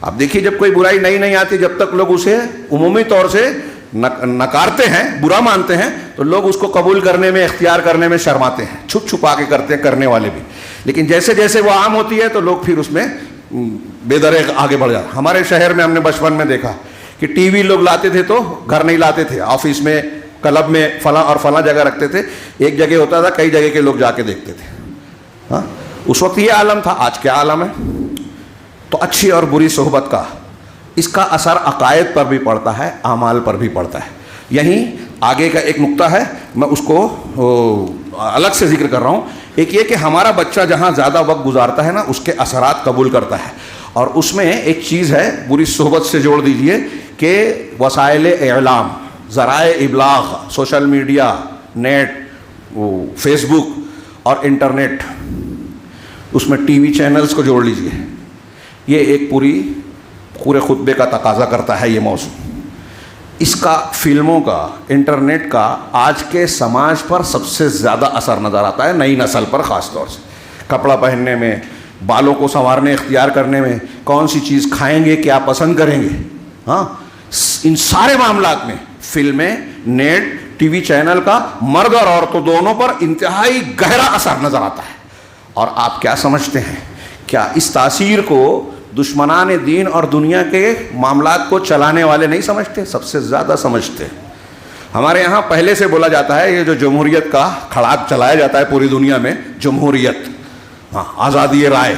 آپ دیکھیے جب کوئی برائی نہیں آتی، جب تک لوگ اسے عمومی طور سے نکارتے ہیں، برا مانتے ہیں، تو لوگ اس کو قبول کرنے میں، اختیار کرنے میں شرماتے ہیں، چھپ چھپا کے کرتے ہیں، کرنے والے بھی. لیکن جیسے جیسے وہ عام ہوتی ہے تو لوگ پھر اس میں بے درے آگے بڑھ جاتے ہیں. ہمارے شہر میں ہم نے بچپن میں دیکھا کہ کہ ٹی وی لوگ لاتے تھے تو گھر نہیں لاتے تھے, آفس میں, کلب میں, فلاں اور فلاں جگہ رکھتے تھے. ایک جگہ ہوتا تھا, کئی جگہ کے لوگ جا کے دیکھتے تھے. ہاں, اس وقت یہ عالم تھا. آج کیا عالم ہے؟ تو اچھی اور بری صحبت کا, اس کا اثر عقائد پر بھی پڑتا ہے, اعمال پر بھی پڑتا ہے. یہیں آگے کا ایک نقطہ ہے, میں اس کو الگ سے ذکر کر رہا ہوں. ایک یہ کہ ہمارا بچہ جہاں زیادہ وقت گزارتا ہے نا, اس کے اثرات قبول کرتا ہے. اور اس میں ایک چیز ہے, بری صحبت سے جوڑ دیجئے, کہ وسائل اعلام, ذرائع ابلاغ, سوشل میڈیا, نیٹ, فیس بک اور انٹرنیٹ, اس میں ٹی وی چینلز کو جوڑ لیجئے. یہ ایک پورے خطبے کا تقاضا کرتا ہے یہ موضوع. اس کا, فلموں کا, انٹرنیٹ کا آج کے سماج پر سب سے زیادہ اثر نظر آتا ہے, نئی نسل پر خاص طور سے. کپڑا پہننے میں, بالوں کو سنوارنے اختیار کرنے میں, کون سی چیز کھائیں گے, کیا پسند کریں گے, ہاں, ان سارے معاملات میں فلمیں, نیٹ, ٹی وی چینل کا مرد اور عورتوں دونوں پر انتہائی گہرا اثر نظر آتا ہے. اور آپ کیا سمجھتے ہیں, کیا اس تاثیر کو دشمنان دین اور دنیا کے معاملات کو چلانے والے نہیں سمجھتے؟ سب سے زیادہ سمجھتے. ہمارے یہاں پہلے سے بولا جاتا ہے, یہ جو جمہوریت کا کھڑاک چلایا جاتا ہے پوری دنیا میں, جمہوریت, ہاں, آزادی رائے,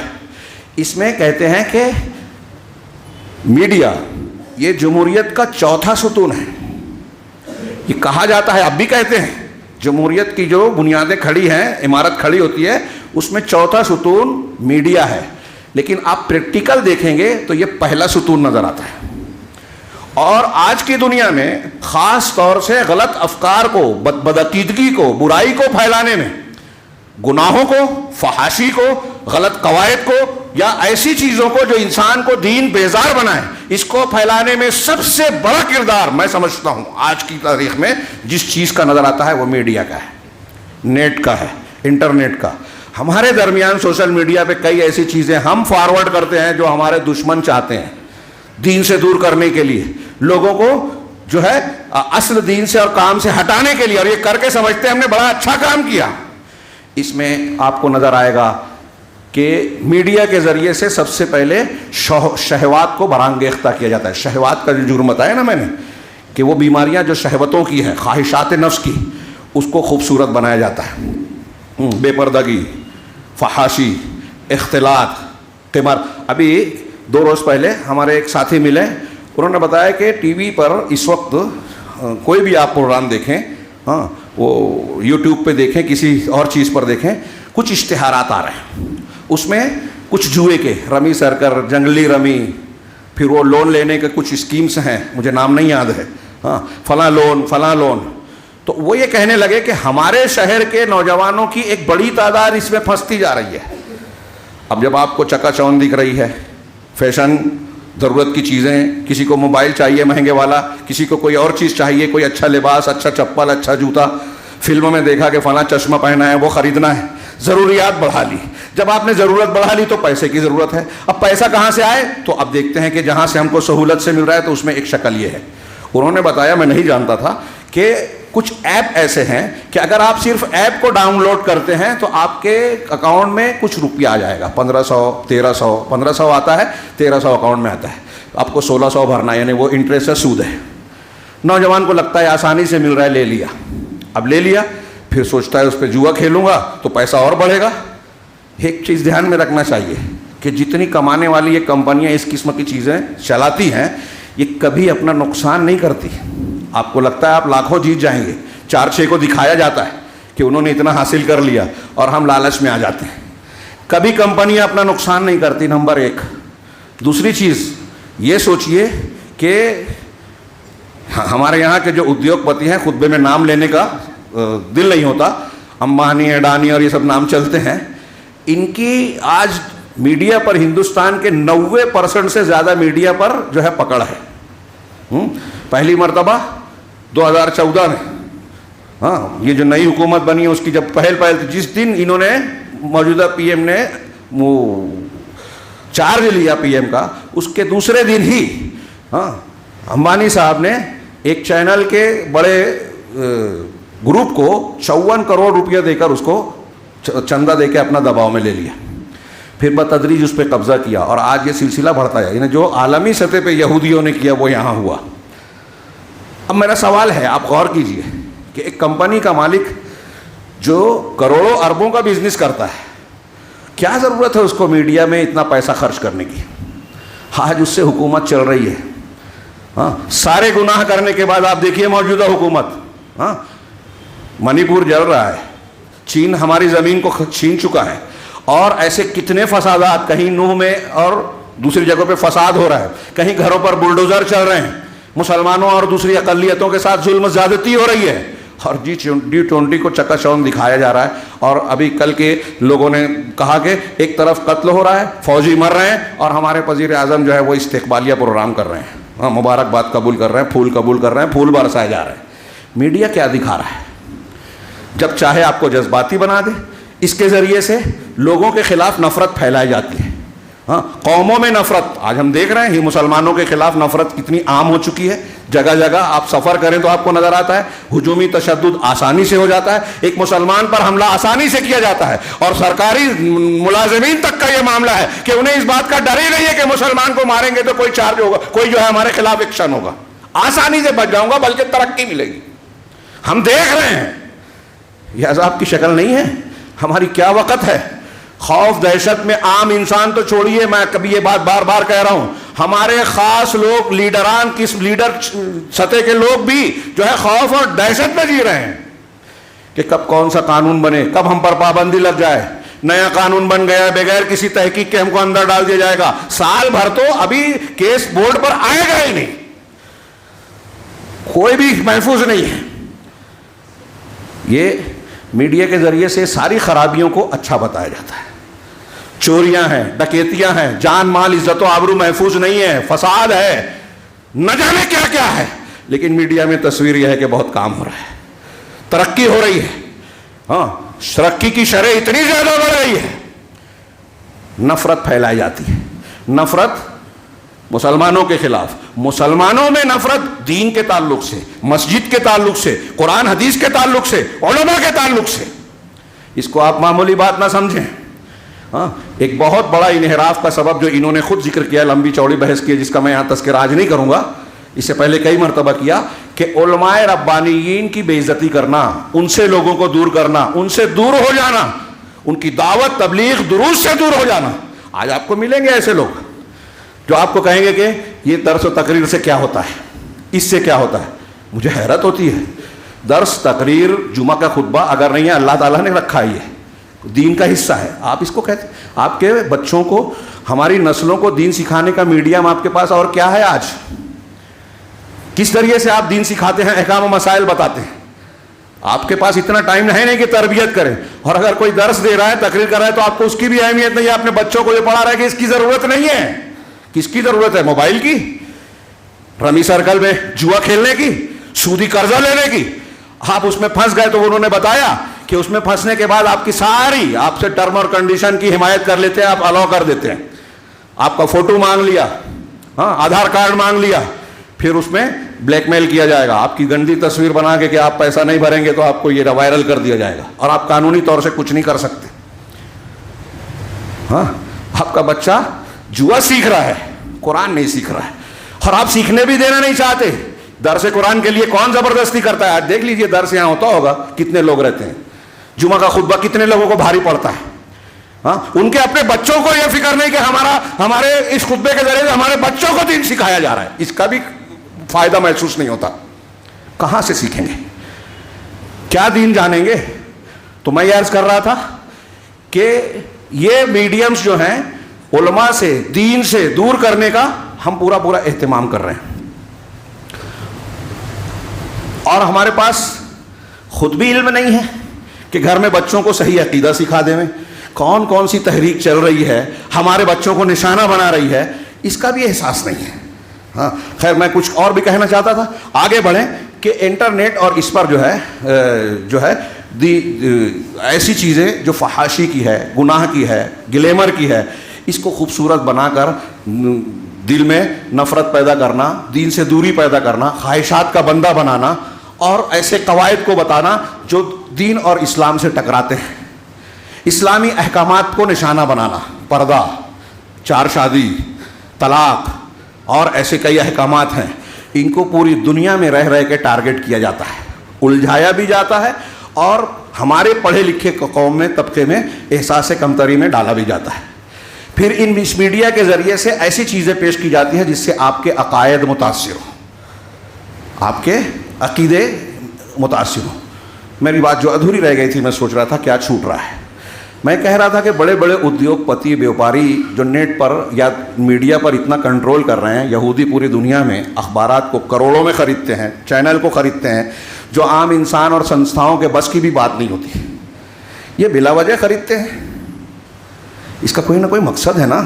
اس میں کہتے ہیں کہ میڈیا یہ جمہوریت کا چوتھا ستون ہے. یہ کہا جاتا ہے, اب بھی کہتے ہیں, جمہوریت کی جو بنیادیں کھڑی ہیں, عمارت کھڑی ہوتی ہے, اس میں چوتھا ستون میڈیا ہے. لیکن آپ پریکٹیکل دیکھیں گے تو یہ پہلا ستون نظر آتا ہے. اور آج کی دنیا میں خاص طور سے غلط افکار کو, بدعقیدگی کو, برائی کو پھیلانے میں, گناہوں کو, فحاشی کو, غلط قواعد کو, یا ایسی چیزوں کو جو انسان کو دین بیزار بنائے, اس کو پھیلانے میں سب سے بڑا کردار میں سمجھتا ہوں آج کی تاریخ میں جس چیز کا نظر آتا ہے وہ میڈیا کا ہے, نیٹ کا ہے, انٹرنیٹ کا. ہمارے درمیان سوشل میڈیا پہ کئی ایسی چیزیں ہم فارورڈ کرتے ہیں جو ہمارے دشمن چاہتے ہیں دین سے دور کرنے کے لیے, لوگوں کو جو ہے اصل دین سے اور کام سے ہٹانے کے لیے, اور یہ کر کے سمجھتے ہیں ہم نے بڑا اچھا کام کیا. اس میں آپ کو نظر آئے گا کہ میڈیا کے ذریعے سے سب سے پہلے شہوات کو برانگیختہ کیا جاتا ہے. شہوات کا جو جرم بتایا نا میں نے, کہ وہ بیماریاں جو شہوتوں کی ہیں, خواہشات نفس کی, اس کو خوبصورت بنایا جاتا ہے. بے پردگی, فحاشی, اختلاط, قمار. ابھی 2 روز پہلے ہمارے ایک ساتھی ملے, انہوں نے بتایا کہ ٹی وی پر اس وقت کوئی بھی آپ پروگرام دیکھیں, ہاں, وہ یوٹیوب پہ دیکھیں, کسی اور چیز پر دیکھیں, کچھ اشتہارات آ رہے ہیں. اس میں کچھ جوئے کے, رمی سرکر, جنگلی رمی, پھر وہ لون لینے کے کچھ اسکیمز ہیں, مجھے نام نہیں یاد ہے, ہاں, فلاں لون. تو وہ یہ کہنے لگے کہ ہمارے شہر کے نوجوانوں کی ایک بڑی تعداد اس میں پھنستی جا رہی ہے. اب جب آپ کو چکا چوند دکھ رہی ہے, فیشن, ضرورت کی چیزیں, کسی کو موبائل چاہیے مہنگے والا, کسی کو کوئی اور چیز چاہیے, کوئی اچھا لباس, اچھا چپل, اچھا جوتا, فلموں میں دیکھا کہ فلاں چشمہ پہنا ہے, وہ خریدنا ہے, ضروریات بڑھا لی. جب آپ نے ضرورت بڑھا لی تو پیسے کی ضرورت ہے. اب پیسہ کہاں سے آئے؟ تو اب دیکھتے ہیں کہ جہاں سے ہم کو سہولت سے مل رہا ہے, تو اس میں ایک شکل یہ ہے. انہوں نے بتایا, میں نہیں جانتا تھا, کہ کچھ ایپ ایسے ہیں کہ اگر آپ صرف ایپ کو ڈاؤن لوڈ کرتے ہیں تو آپ کے اکاؤنٹ میں کچھ روپیہ آ جائے گا, 1500, 1300, 1500 آتا ہے, 1300 اکاؤنٹ میں آتا ہے, آپ کو 1600 بھرنا ہے, یعنی وہ انٹرسٹ ہے, سود ہے. نوجوان کو لگتا ہے آسانی سے مل رہا ہے, لے لیا. اب لے لیا, پھر سوچتا ہے اس پہ جوا کھیلوں گا تو پیسہ اور بڑھے گا. ایک چیز دھیان میں رکھنا چاہیے کہ جتنی کمانے والی یہ کمپنیاں اس قسم کی چیزیں چلاتی ہیں, یہ کبھی اپنا نقصان نہیں کرتی. آپ کو لگتا ہے آپ لاکھوں جیت جائیں گے, 4-6 کو دکھایا جاتا ہے کہ انہوں نے اتنا حاصل کر لیا, اور ہم لالچ میں آ جاتے ہیں. کبھی کمپنیاں اپنا نقصان نہیں کرتی, نمبر 1. دوسری چیز یہ سوچئے کہ ہمارے یہاں کے جو ادیوگ پتی ہیں, خطبے میں نام لینے کا دل نہیں ہوتا, امبانی, اڈانی اور یہ سب نام چلتے ہیں, ان کی آج میڈیا پر, ہندوستان کے 90% سے زیادہ میڈیا پر جو ہے پکڑ ہے. پہلی مرتبہ 2014 میں, ہاں, یہ جو نئی حکومت بنی ہے اس کی جب پہل جس دن انہوں نے, موجودہ پی ایم نے چارج لیا پی ایم کا, اس کے دوسرے دن ہی, ہاں, امبانی صاحب نے ایک چینل کے بڑے گروپ کو 54 کروڑ روپیہ دے کر اس کو چندہ دے کے اپنا دباؤ میں لے لیا. پھر بتدریج اس پہ قبضہ کیا, اور آج یہ سلسلہ بڑھتا ہے. یعنی جو عالمی سطح پہ یہودیوں نے کیا وہ یہاں ہوا. اب میرا سوال ہے, آپ غور کیجئے کہ ایک کمپنی کا مالک جو کروڑوں اربوں کا بزنس کرتا ہے, کیا ضرورت ہے اس کو میڈیا میں اتنا پیسہ خرچ کرنے کی؟ آج اس سے حکومت چل رہی ہے. ہاں, سارے گناہ کرنے کے بعد آپ دیکھیے موجودہ حکومت, ہاں, منی پور جل رہا ہے, چین ہماری زمین کو چھین چکا ہے, اور ایسے کتنے فسادات, کہیں نوح میں اور دوسری جگہوں پہ فساد ہو رہا ہے, کہیں گھروں پر بلڈوزر چل رہے ہیں, مسلمانوں اور دوسری اقلیتوں کے ساتھ ظلم زیادتی ہو رہی ہے, اور G20 کو چکا چوند دکھایا جا رہا ہے. اور ابھی کل کے لوگوں نے کہا کہ ایک طرف قتل ہو رہا ہے, فوجی مر رہے ہیں, اور ہمارے وزیر اعظم جو ہے وہ استقبالیہ پروگرام کر رہے ہیں, ہاں, مبارکباد قبول کر رہے ہیں, پھول قبول کر رہے ہیں, پھول برسائے جا رہے ہیں. میڈیا کیا دکھا رہا ہے؟ جب چاہے آپ کو جذباتی بنا دے, اس کے ذریعے سے لوگوں کے خلاف نفرت پھیلائی جاتی ہے. ہاں, قوموں میں نفرت, آج ہم دیکھ رہے ہیں مسلمانوں کے خلاف نفرت کتنی عام ہو چکی ہے. جگہ جگہ آپ سفر کریں تو آپ کو نظر آتا ہے ہجومی تشدد آسانی سے ہو جاتا ہے, ایک مسلمان پر حملہ آسانی سے کیا جاتا ہے, اور سرکاری ملازمین تک کا یہ معاملہ ہے کہ انہیں اس بات کا ڈر ہی نہیں ہے کہ مسلمان کو ماریں گے تو کوئی چارج ہوگا, کوئی جو ہے ہمارے خلاف ایکشن ہوگا, آسانی سے بچ جاؤں گا, بلکہ ترقی ملے گی. ہم دیکھ رہے ہیں یہ عذاب کی شکل نہیں ہے. ہماری کیا وقت ہے, خوف دہشت میں عام انسان تو چھوڑیے, میں کبھی یہ بات بار بار کہہ رہا ہوں, ہمارے خاص لوگ, لیڈران, کس لیڈر سطح کے لوگ بھی جو ہے خوف اور دہشت میں جی رہے ہیں کہ کب کون سا قانون بنے, کب ہم پر پابندی لگ جائے, نیا قانون بن گیا بغیر کسی تحقیق کے ہم کو اندر ڈال دیا جائے گا. سال بھر تو ابھی کیس بورڈ پر آئے گا ہی نہیں, کوئی بھی محفوظ نہیں ہے. یہ میڈیا کے ذریعے سے ساری خرابیوں کو اچھا بتایا جاتا ہے. چوریاں ہیں, ڈکیتیاں ہیں, جان مال عزت و آبرو محفوظ نہیں ہے, فساد ہے, نہ جانے کیا کیا ہے, لیکن میڈیا میں تصویر یہ ہے کہ بہت کام ہو رہا ہے, ترقی ہو رہی ہے. ہاں, ترقی کی شرح اتنی زیادہ بڑھ رہی ہے, نفرت پھیلائی جاتی ہے. نفرت مسلمانوں کے خلاف, مسلمانوں میں نفرت دین کے تعلق سے, مسجد کے تعلق سے, قرآن حدیث کے تعلق سے, علماء کے تعلق سے. اس کو آپ معمولی بات نہ سمجھیں. ہاں, ایک بہت بڑا انحراف کا سبب جو انہوں نے خود ذکر کیا, لمبی چوڑی بحث کی, جس کا میں یہاں تذکرہ آج نہیں کروں گا, اس سے پہلے کئی مرتبہ کیا, کہ علماء ربانیین کی بے عزتی کرنا, ان سے لوگوں کو دور کرنا, ان سے دور ہو جانا, ان کی دعوت, تبلیغ, دروس سے دور ہو جانا. آج آپ کو ملیں گے ایسے لوگ جو آپ کو کہیں گے کہ یہ درس و تقریر سے کیا ہوتا ہے, اس سے کیا ہوتا ہے. مجھے حیرت ہوتی ہے, درس, تقریر, جمعہ کا خطبہ اگر نہیں ہے, اللہ تعالیٰ نے رکھا ہی ہے, دین کا حصہ ہے, آپ اس کو کہتے ہیں. آپ کے بچوں کو, ہماری نسلوں کو دین سکھانے کا میڈیم آپ کے پاس اور کیا ہے آج؟ کس ذریعے سے آپ دین سکھاتے ہیں, احکام و مسائل بتاتے ہیں؟ آپ کے پاس اتنا ٹائم ہے نہیں کہ تربیت کریں, اور اگر کوئی درس دے رہا ہے, تقریر کر رہا ہے, تو آپ کو اس کی بھی اہمیت نہیں ہے. اپنے بچوں کو یہ پڑھا رہا ہے کہ اس کی ضرورت نہیں ہے. کس کی ضرورت ہے؟ موبائل کی, رمی سرکل میں جوا کھیلنے کی, سودی قرضہ لینے کی. آپ اس میں پھنس گئے تو انہوں نے بتایا کہ اس میں پھنسنے کے بعد آپ کی ساری, آپ سے ٹرم اور کنڈیشن کی حمایت کر لیتے ہیں, آپ الاؤ کر دیتے ہیں. آپ کا فوٹو مانگ لیا, ہاں, آدھار کارڈ مانگ لیا, پھر اس میں بلیک میل کیا جائے گا, آپ کی گندی تصویر بنا کے کہ آپ پیسہ نہیں بھریں گے تو آپ کو یہ وائرل کر دیا جائے گا, اور آپ قانونی طور سے کچھ نہیں کر سکتے. ہاں, آپ کا بچہ جوا سیکھ رہا ہے, قرآن نہیں سیکھ رہا ہے, اور آپ سیکھنے بھی دینا نہیں چاہتے. درس قرآن کے لیے کون زبردستی کرتا ہے؟ آج دیکھ لیجئے, درس یہاں ہوتا ہوگا, کتنے لوگ رہتے ہیں, جمعہ کا خطبہ کتنے لوگوں کو بھاری پڑتا ہے. ہاں, ان کے اپنے بچوں کو یہ فکر نہیں کہ ہمارے اس خطبے کے ذریعے ہمارے بچوں کو دین سکھایا جا رہا ہے, اس کا بھی فائدہ محسوس نہیں ہوتا. کہاں سے سیکھیں گے, کیا دین جانیں گے؟ تو میں یہ عرض کر رہا تھا کہ یہ میڈیمز جو ہیں علماء سے, دین سے دور کرنے کا ہم پورا اہتمام کر رہے ہیں. اور ہمارے پاس خود بھی علم نہیں ہے کہ گھر میں بچوں کو صحیح عقیدہ سکھا دیں. کون کون سی تحریک چل رہی ہے, ہمارے بچوں کو نشانہ بنا رہی ہے, اس کا بھی احساس نہیں ہے. ہاں, خیر, میں کچھ اور بھی کہنا چاہتا تھا. آگے بڑھیں کہ انٹرنیٹ اور اس پر جو ہے ایسی چیزیں جو فحاشی کی ہے, گناہ کی ہے, گلیمر کی ہے, اس کو خوبصورت بنا کر دل میں نفرت پیدا کرنا, دین سے دوری پیدا کرنا, خواہشات کا بندہ بنانا, اور ایسے قواعد کو بتانا جو دین اور اسلام سے ٹکراتے ہیں. اسلامی احکامات کو نشانہ بنانا, پردہ, چار شادی, طلاق اور ایسے کئی احکامات ہیں, ان کو پوری دنیا میں رہ کے ٹارگٹ کیا جاتا ہے, الجھایا بھی جاتا ہے, اور ہمارے پڑھے لکھے قوم میں, طبقے میں احساس کمتری میں ڈالا بھی جاتا ہے. پھر اس میڈیا کے ذریعے سے ایسی چیزیں پیش کی جاتی ہیں جس سے آپ کے عقائد متاثر ہوں, آپ کے عقیدے متاثر ہوں. میری بات جو ادھوری رہ گئی تھی, میں سوچ رہا تھا کیا چھوٹ رہا ہے. میں کہہ رہا تھا کہ بڑے بڑے ادیوگ پتی, بیوپاری جو نیٹ پر یا میڈیا پر اتنا کنٹرول کر رہے ہیں, یہودی پوری دنیا میں اخبارات کو کروڑوں میں خریدتے ہیں, چینل کو خریدتے ہیں, جو عام انسان اور سنستھاؤں کے بس کی بھی بات نہیں ہوتی, یہ بلا وجہ خریدتے ہیں. اس کا کوئی نہ کوئی مقصد ہے نا.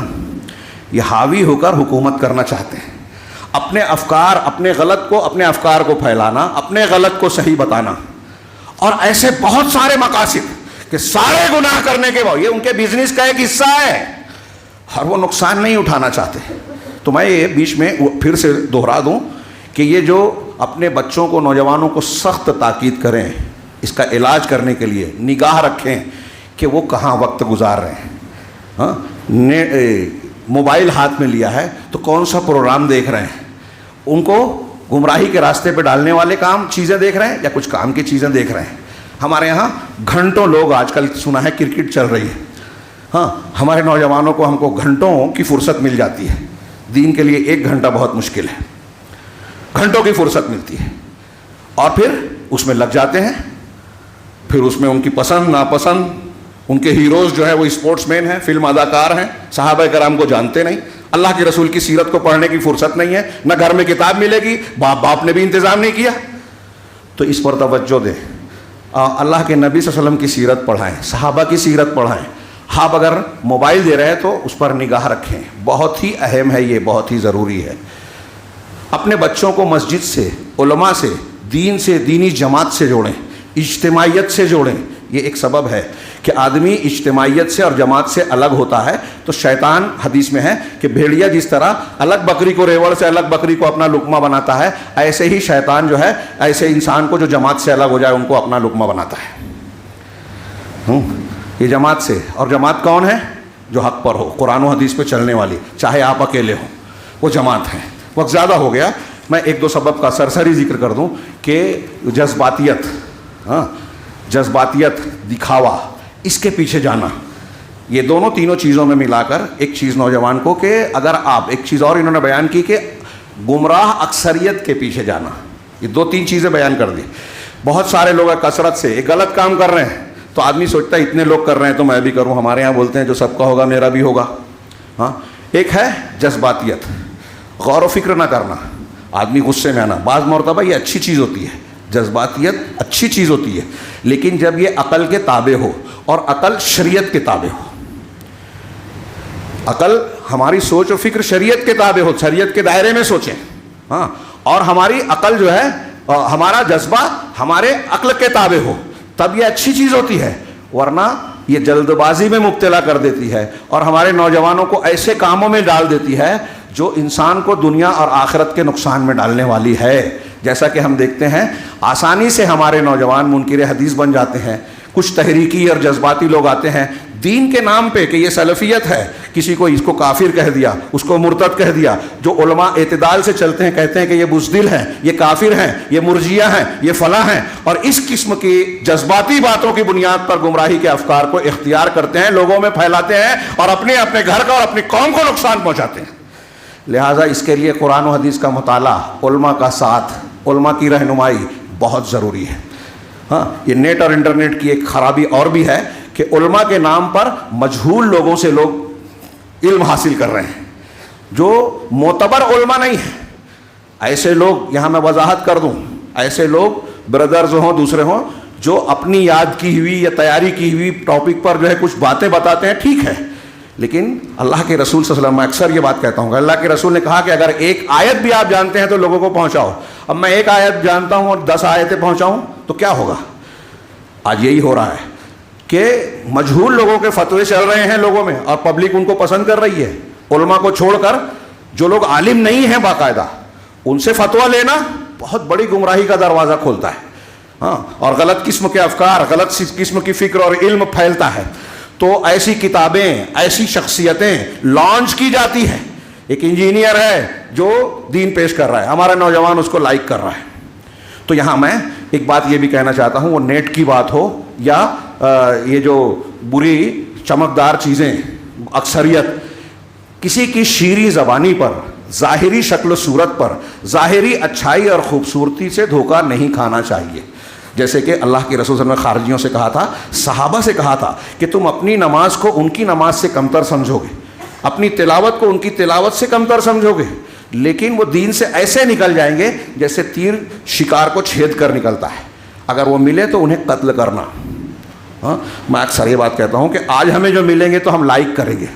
یہ حاوی ہو کر حکومت کرنا چاہتے ہیں, اپنے افکار, اپنے افکار کو پھیلانا, اپنے غلط کو صحیح بتانا, اور ایسے بہت سارے مقاصد کہ سارے گناہ کرنے کے بعد یہ ان کے بزنس کا ایک حصہ ہے, اور وہ نقصان نہیں اٹھانا چاہتے. تو میں یہ بیچ میں پھر سے دوہرا دوں کہ یہ جو اپنے بچوں کو, نوجوانوں کو سخت تاکید کریں, اس کا علاج کرنے کے لیے نگاہ رکھیں کہ وہ کہاں وقت گزار رہے ہیں. ہاں, موبائل ہاتھ میں لیا ہے تو کون سا پروگرام دیکھ رہے ہیں, ان کو گمراہی کے راستے پہ ڈالنے والے چیزیں دیکھ رہے ہیں یا کچھ کام کی چیزیں دیکھ رہے ہیں. ہمارے یہاں گھنٹوں لوگ, آج کل سنا ہے کرکٹ چل رہی ہے, ہاں, ہمارے نوجوانوں کو, ہم کو گھنٹوں کی فرصت مل جاتی ہے. دین کے لیے 1 گھنٹہ بہت مشکل ہے, گھنٹوں کی فرصت ملتی ہے, اور پھر اس میں لگ جاتے ہیں. پھر اس میں ان کی پسند ناپسند, ان کے ہیروز جو ہے وہ اسپورٹس مین ہیں, فلم اداکار ہیں, صحابہ کرام کو جانتے نہیں, اللہ کے رسول کی سیرت کو پڑھنے کی فرصت نہیں ہے, نہ گھر میں کتاب ملے گی, باپ نے بھی انتظام نہیں کیا. تو اس پر توجہ دیں, اللہ کے نبی صلی اللہ علیہ وسلم کی سیرت پڑھائیں, صحابہ کی سیرت پڑھائیں. آپ اگر موبائل دے رہے ہیں تو اس پر نگاہ رکھیں, بہت ہی اہم ہے, یہ بہت ہی ضروری ہے. اپنے بچوں کو مسجد سے, علماء سے, دین سے, دینی جماعت سے جوڑیں, اجتماعیت سے جوڑیں. یہ ایک سبب ہے کہ آدمی اجتماعیت سے اور جماعت سے الگ ہوتا ہے تو شیطان, حدیث میں ہے کہ بھیڑیا جس طرح الگ بکری کو, ریوڑ سے الگ بکری کو اپنا لقمہ بناتا ہے, ایسے ہی شیطان جو ہے ایسے انسان کو جو جماعت سے الگ ہو جائے ان کو اپنا لقمہ بناتا ہے. یہ جماعت سے, اور جماعت کون ہے؟ جو حق پر ہو, قرآن و حدیث پہ چلنے والی, چاہے آپ اکیلے ہوں, وہ جماعت ہیں. وقت زیادہ ہو گیا, میں 1-2 سبب کا سرسری ذکر کر دوں کہ جذباتیت, جذباتیت, دکھاوا, اس کے پیچھے جانا, یہ دونوں تینوں چیزوں میں ملا کر ایک چیز نوجوان کو, کہ اگر آپ, ایک چیز اور انہوں نے بیان کی کہ گمراہ اکثریت کے پیچھے جانا, یہ 2-3 چیزیں بیان کر دی. بہت سارے لوگ کثرت سے ایک غلط کام کر رہے ہیں تو آدمی سوچتا ہے اتنے لوگ کر رہے ہیں تو میں بھی کروں. ہمارے یہاں بولتے ہیں جو سب کا ہوگا میرا بھی ہوگا. ہاں, ایک ہے جذباتیت, غور و فکر نہ کرنا, آدمی غصے میں آنا. بعض مرتبہ یہ اچھی چیز ہوتی ہے, جذباتیت اچھی چیز ہوتی ہے, لیکن جب یہ عقل کے تابع ہو, اور عقل شریعت کے تابع ہو. عقل, ہماری سوچ و فکر شریعت کے تابع ہو, شریعت کے دائرے میں سوچیں. ہاں, اور ہماری عقل جو ہے, ہمارا جذبہ ہمارے عقل کے تابع ہو, تب یہ اچھی چیز ہوتی ہے. ورنہ یہ جلد بازی میں مبتلا کر دیتی ہے اور ہمارے نوجوانوں کو ایسے کاموں میں ڈال دیتی ہے جو انسان کو دنیا اور آخرت کے نقصان میں ڈالنے والی ہے. جیسا کہ ہم دیکھتے ہیں آسانی سے ہمارے نوجوان منکر حدیث بن جاتے ہیں. کچھ تحریکی اور جذباتی لوگ آتے ہیں دین کے نام پہ کہ یہ سلفیت ہے, کسی کو اس کو کافر کہہ دیا, اس کو مرتد کہہ دیا. جو علماء اعتدال سے چلتے ہیں کہتے ہیں کہ یہ بزدل ہیں, یہ کافر ہیں, یہ مرجیہ ہیں, یہ فلاں ہیں, اور اس قسم کی جذباتی باتوں کی بنیاد پر گمراہی کے افکار کو اختیار کرتے ہیں, لوگوں میں پھیلاتے ہیں اور اپنے گھر کا اور اپنی قوم کو نقصان پہنچاتے ہیں. لہٰذا اس کے لیے قرآن و حدیث کا مطالعہ, علماء کا ساتھ, علماء کی رہنمائی بہت ضروری ہے. ہاں, یہ نیٹ اور انٹرنیٹ کی ایک خرابی اور بھی ہے کہ علماء کے نام پر مجہول لوگوں سے لوگ علم حاصل کر رہے ہیں جو معتبر علماء نہیں ہیں. ایسے لوگ, یہاں میں وضاحت کر دوں, ایسے لوگ بردرز ہوں, دوسرے ہوں, جو اپنی یاد کی ہوئی یا تیاری کی ہوئی ٹاپک پر جو ہے کچھ باتیں بتاتے ہیں, ٹھیک ہے, لیکن اللہ کے رسول صلی اللہ علیہ وسلم, میں اکثر یہ بات کہتا ہوں کہ اللہ کے رسول نے کہا کہ اگر ایک آیت بھی آپ جانتے ہیں تو لوگوں کو پہنچاؤ. اب میں ایک آیت جانتا ہوں اور 10 آیتیں پہنچاؤں تو کیا ہوگا؟ آج یہی ہو رہا ہے کہ مجہول لوگوں کے فتوے چل رہے ہیں لوگوں میں اور پبلک ان کو پسند کر رہی ہے. علماء کو چھوڑ کر جو لوگ عالم نہیں ہیں باقاعدہ, ان سے فتویٰ لینا بہت بڑی گمراہی کا دروازہ کھولتا ہے. ہاں, اور غلط قسم کے افکار, غلط قسم کی فکر اور علم پھیلتا ہے. تو ایسی کتابیں, ایسی شخصیتیں لانچ کی جاتی ہیں ایک انجینئر ہے جو دین پیش کر رہا ہے, ہمارا نوجوان اس کو لائک کر رہا ہے. تو یہاں میں ایک بات یہ بھی کہنا چاہتا ہوں, وہ نیٹ کی بات ہو یا یہ جو بری چمکدار چیزیں, اکثریت کسی کی شیریں زبانی پر, ظاہری شکل و صورت پر, ظاہری اچھائی اور خوبصورتی سے دھوکہ نہیں کھانا چاہیے. جیسے کہ اللہ کے رسول صلی اللہ علیہ وسلم نے خارجیوں سے کہا تھا, صحابہ سے کہا تھا کہ تم اپنی نماز کو ان کی نماز سے کمتر سمجھو گے, اپنی تلاوت کو ان کی تلاوت سے کمتر سمجھو گے, لیکن وہ دین سے ایسے نکل جائیں گے جیسے تیر شکار کو چھید کر نکلتا ہے. اگر وہ ملے تو انہیں قتل کرنا. ہاں, میں اکثر یہ بات کہتا ہوں کہ آج ہمیں جو ملیں گے تو ہم لائک کریں گے.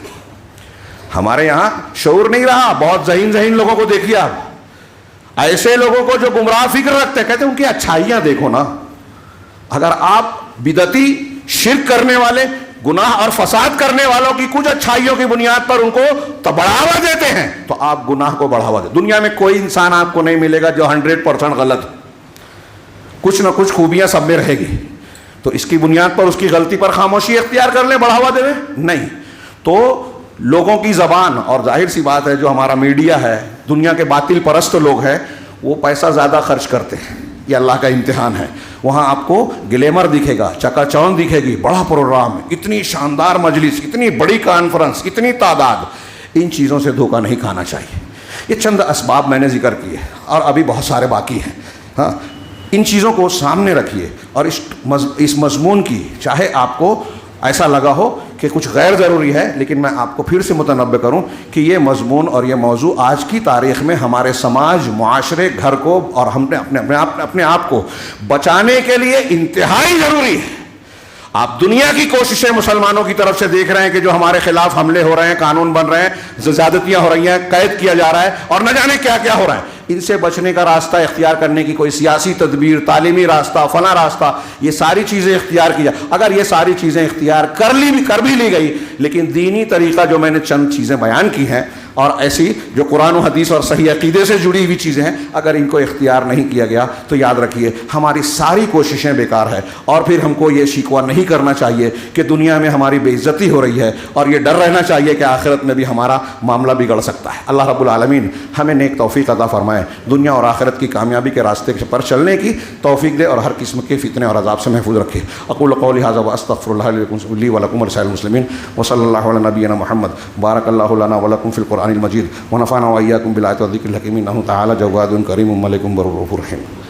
ہمارے یہاں شعور نہیں رہا, بہت ذہین لوگوں کو دیکھیے آپ, ایسے لوگوں کو جو گمراہ فکر رکھتے ہیں, کہتے ہیں ان کی اچھائیاں دیکھو نا. اگر آپ بدعتی, شرک کرنے والے, گناہ اور فساد کرنے والوں کی کچھ اچھائیوں کی بنیاد پر ان کو بڑھاوا دیتے ہیں تو آپ گناہ کو بڑھاوا دیں. دنیا میں کوئی انسان آپ کو نہیں ملے گا جو 100% غلط, کچھ نہ کچھ خوبیاں سب میں رہے گی. تو اس کی بنیاد پر اس کی غلطی پر خاموشی اختیار کر لیں, بڑھاوا دے نہیں. تو لوگوں کی زبان, اور ظاہر سی بات ہے جو ہمارا میڈیا ہے, دنیا کے باطل پرست لوگ ہیں, وہ پیسہ زیادہ خرچ کرتے ہیں. یہ اللہ کا امتحان ہے. وہاں آپ کو گلیمر دکھے گا, چکا چوند دکھے گی, بڑا پروگرام, اتنی شاندار مجلس, اتنی بڑی کانفرنس, اتنی تعداد. ان چیزوں سے دھوکہ نہیں کھانا چاہیے. یہ چند اسباب میں نے ذکر کیے اور ابھی بہت سارے باقی ہیں. ہاں, ان چیزوں کو سامنے رکھیے اور اس مضمون کی, چاہے آپ کو ایسا لگا ہو کہ کچھ غیر ضروری ہے, لیکن میں آپ کو پھر سے متنبہ کروں کہ یہ مضمون اور یہ موضوع آج کی تاریخ میں ہمارے سماج, معاشرے, گھر کو اور ہم نے اپنے آپ کو بچانے کے لیے انتہائی ضروری ہے. آپ دنیا کی کوششیں مسلمانوں کی طرف سے دیکھ رہے ہیں کہ جو ہمارے خلاف حملے ہو رہے ہیں, قانون بن رہے ہیں, زیادتیاں ہو رہی ہیں, قید کیا جا رہا ہے اور نہ جانے کیا کیا ہو رہا ہے. ان سے بچنے کا راستہ اختیار کرنے کی کوئی سیاسی تدبیر, تعلیمی راستہ, فلاں راستہ, یہ ساری چیزیں اختیار کی جائے. اگر یہ ساری چیزیں اختیار کر بھی لی گئی, لیکن دینی طریقہ جو میں نے چند چیزیں بیان کی ہیں اور ایسی جو قرآن و حدیث اور صحیح عقیدے سے جڑی ہوئی چیزیں ہیں, اگر ان کو اختیار نہیں کیا گیا تو یاد رکھیے ہماری ساری کوششیں بیکار ہے. اور پھر ہم کو یہ شکوہ نہیں کرنا چاہیے کہ دنیا میں ہماری بے عزتی ہو رہی ہے, اور یہ ڈر رہنا چاہیے کہ آخرت میں بھی ہمارا معاملہ بگڑ سکتا ہے. اللہ رب العالمین ہمیں نیک توفیق عطا فرمائے, دنیا اور آخرت کی کامیابی کے راستے پر چلنے کی توفیق دے اور ہر قسم کے فتنے اور عذاب سے محفوظ رکھے. اقول قولی ھذا واستغفر اللہ لی ولکم ولسائر المسلمین وصلی اللہ علی نبینا محمد. بارک اللہ لنا ولکم فی القرآن المجید ونفعنا وإياكم بالآيات والذكر الحكيم إنه تعالى جواد كريم ملك بر رحيم.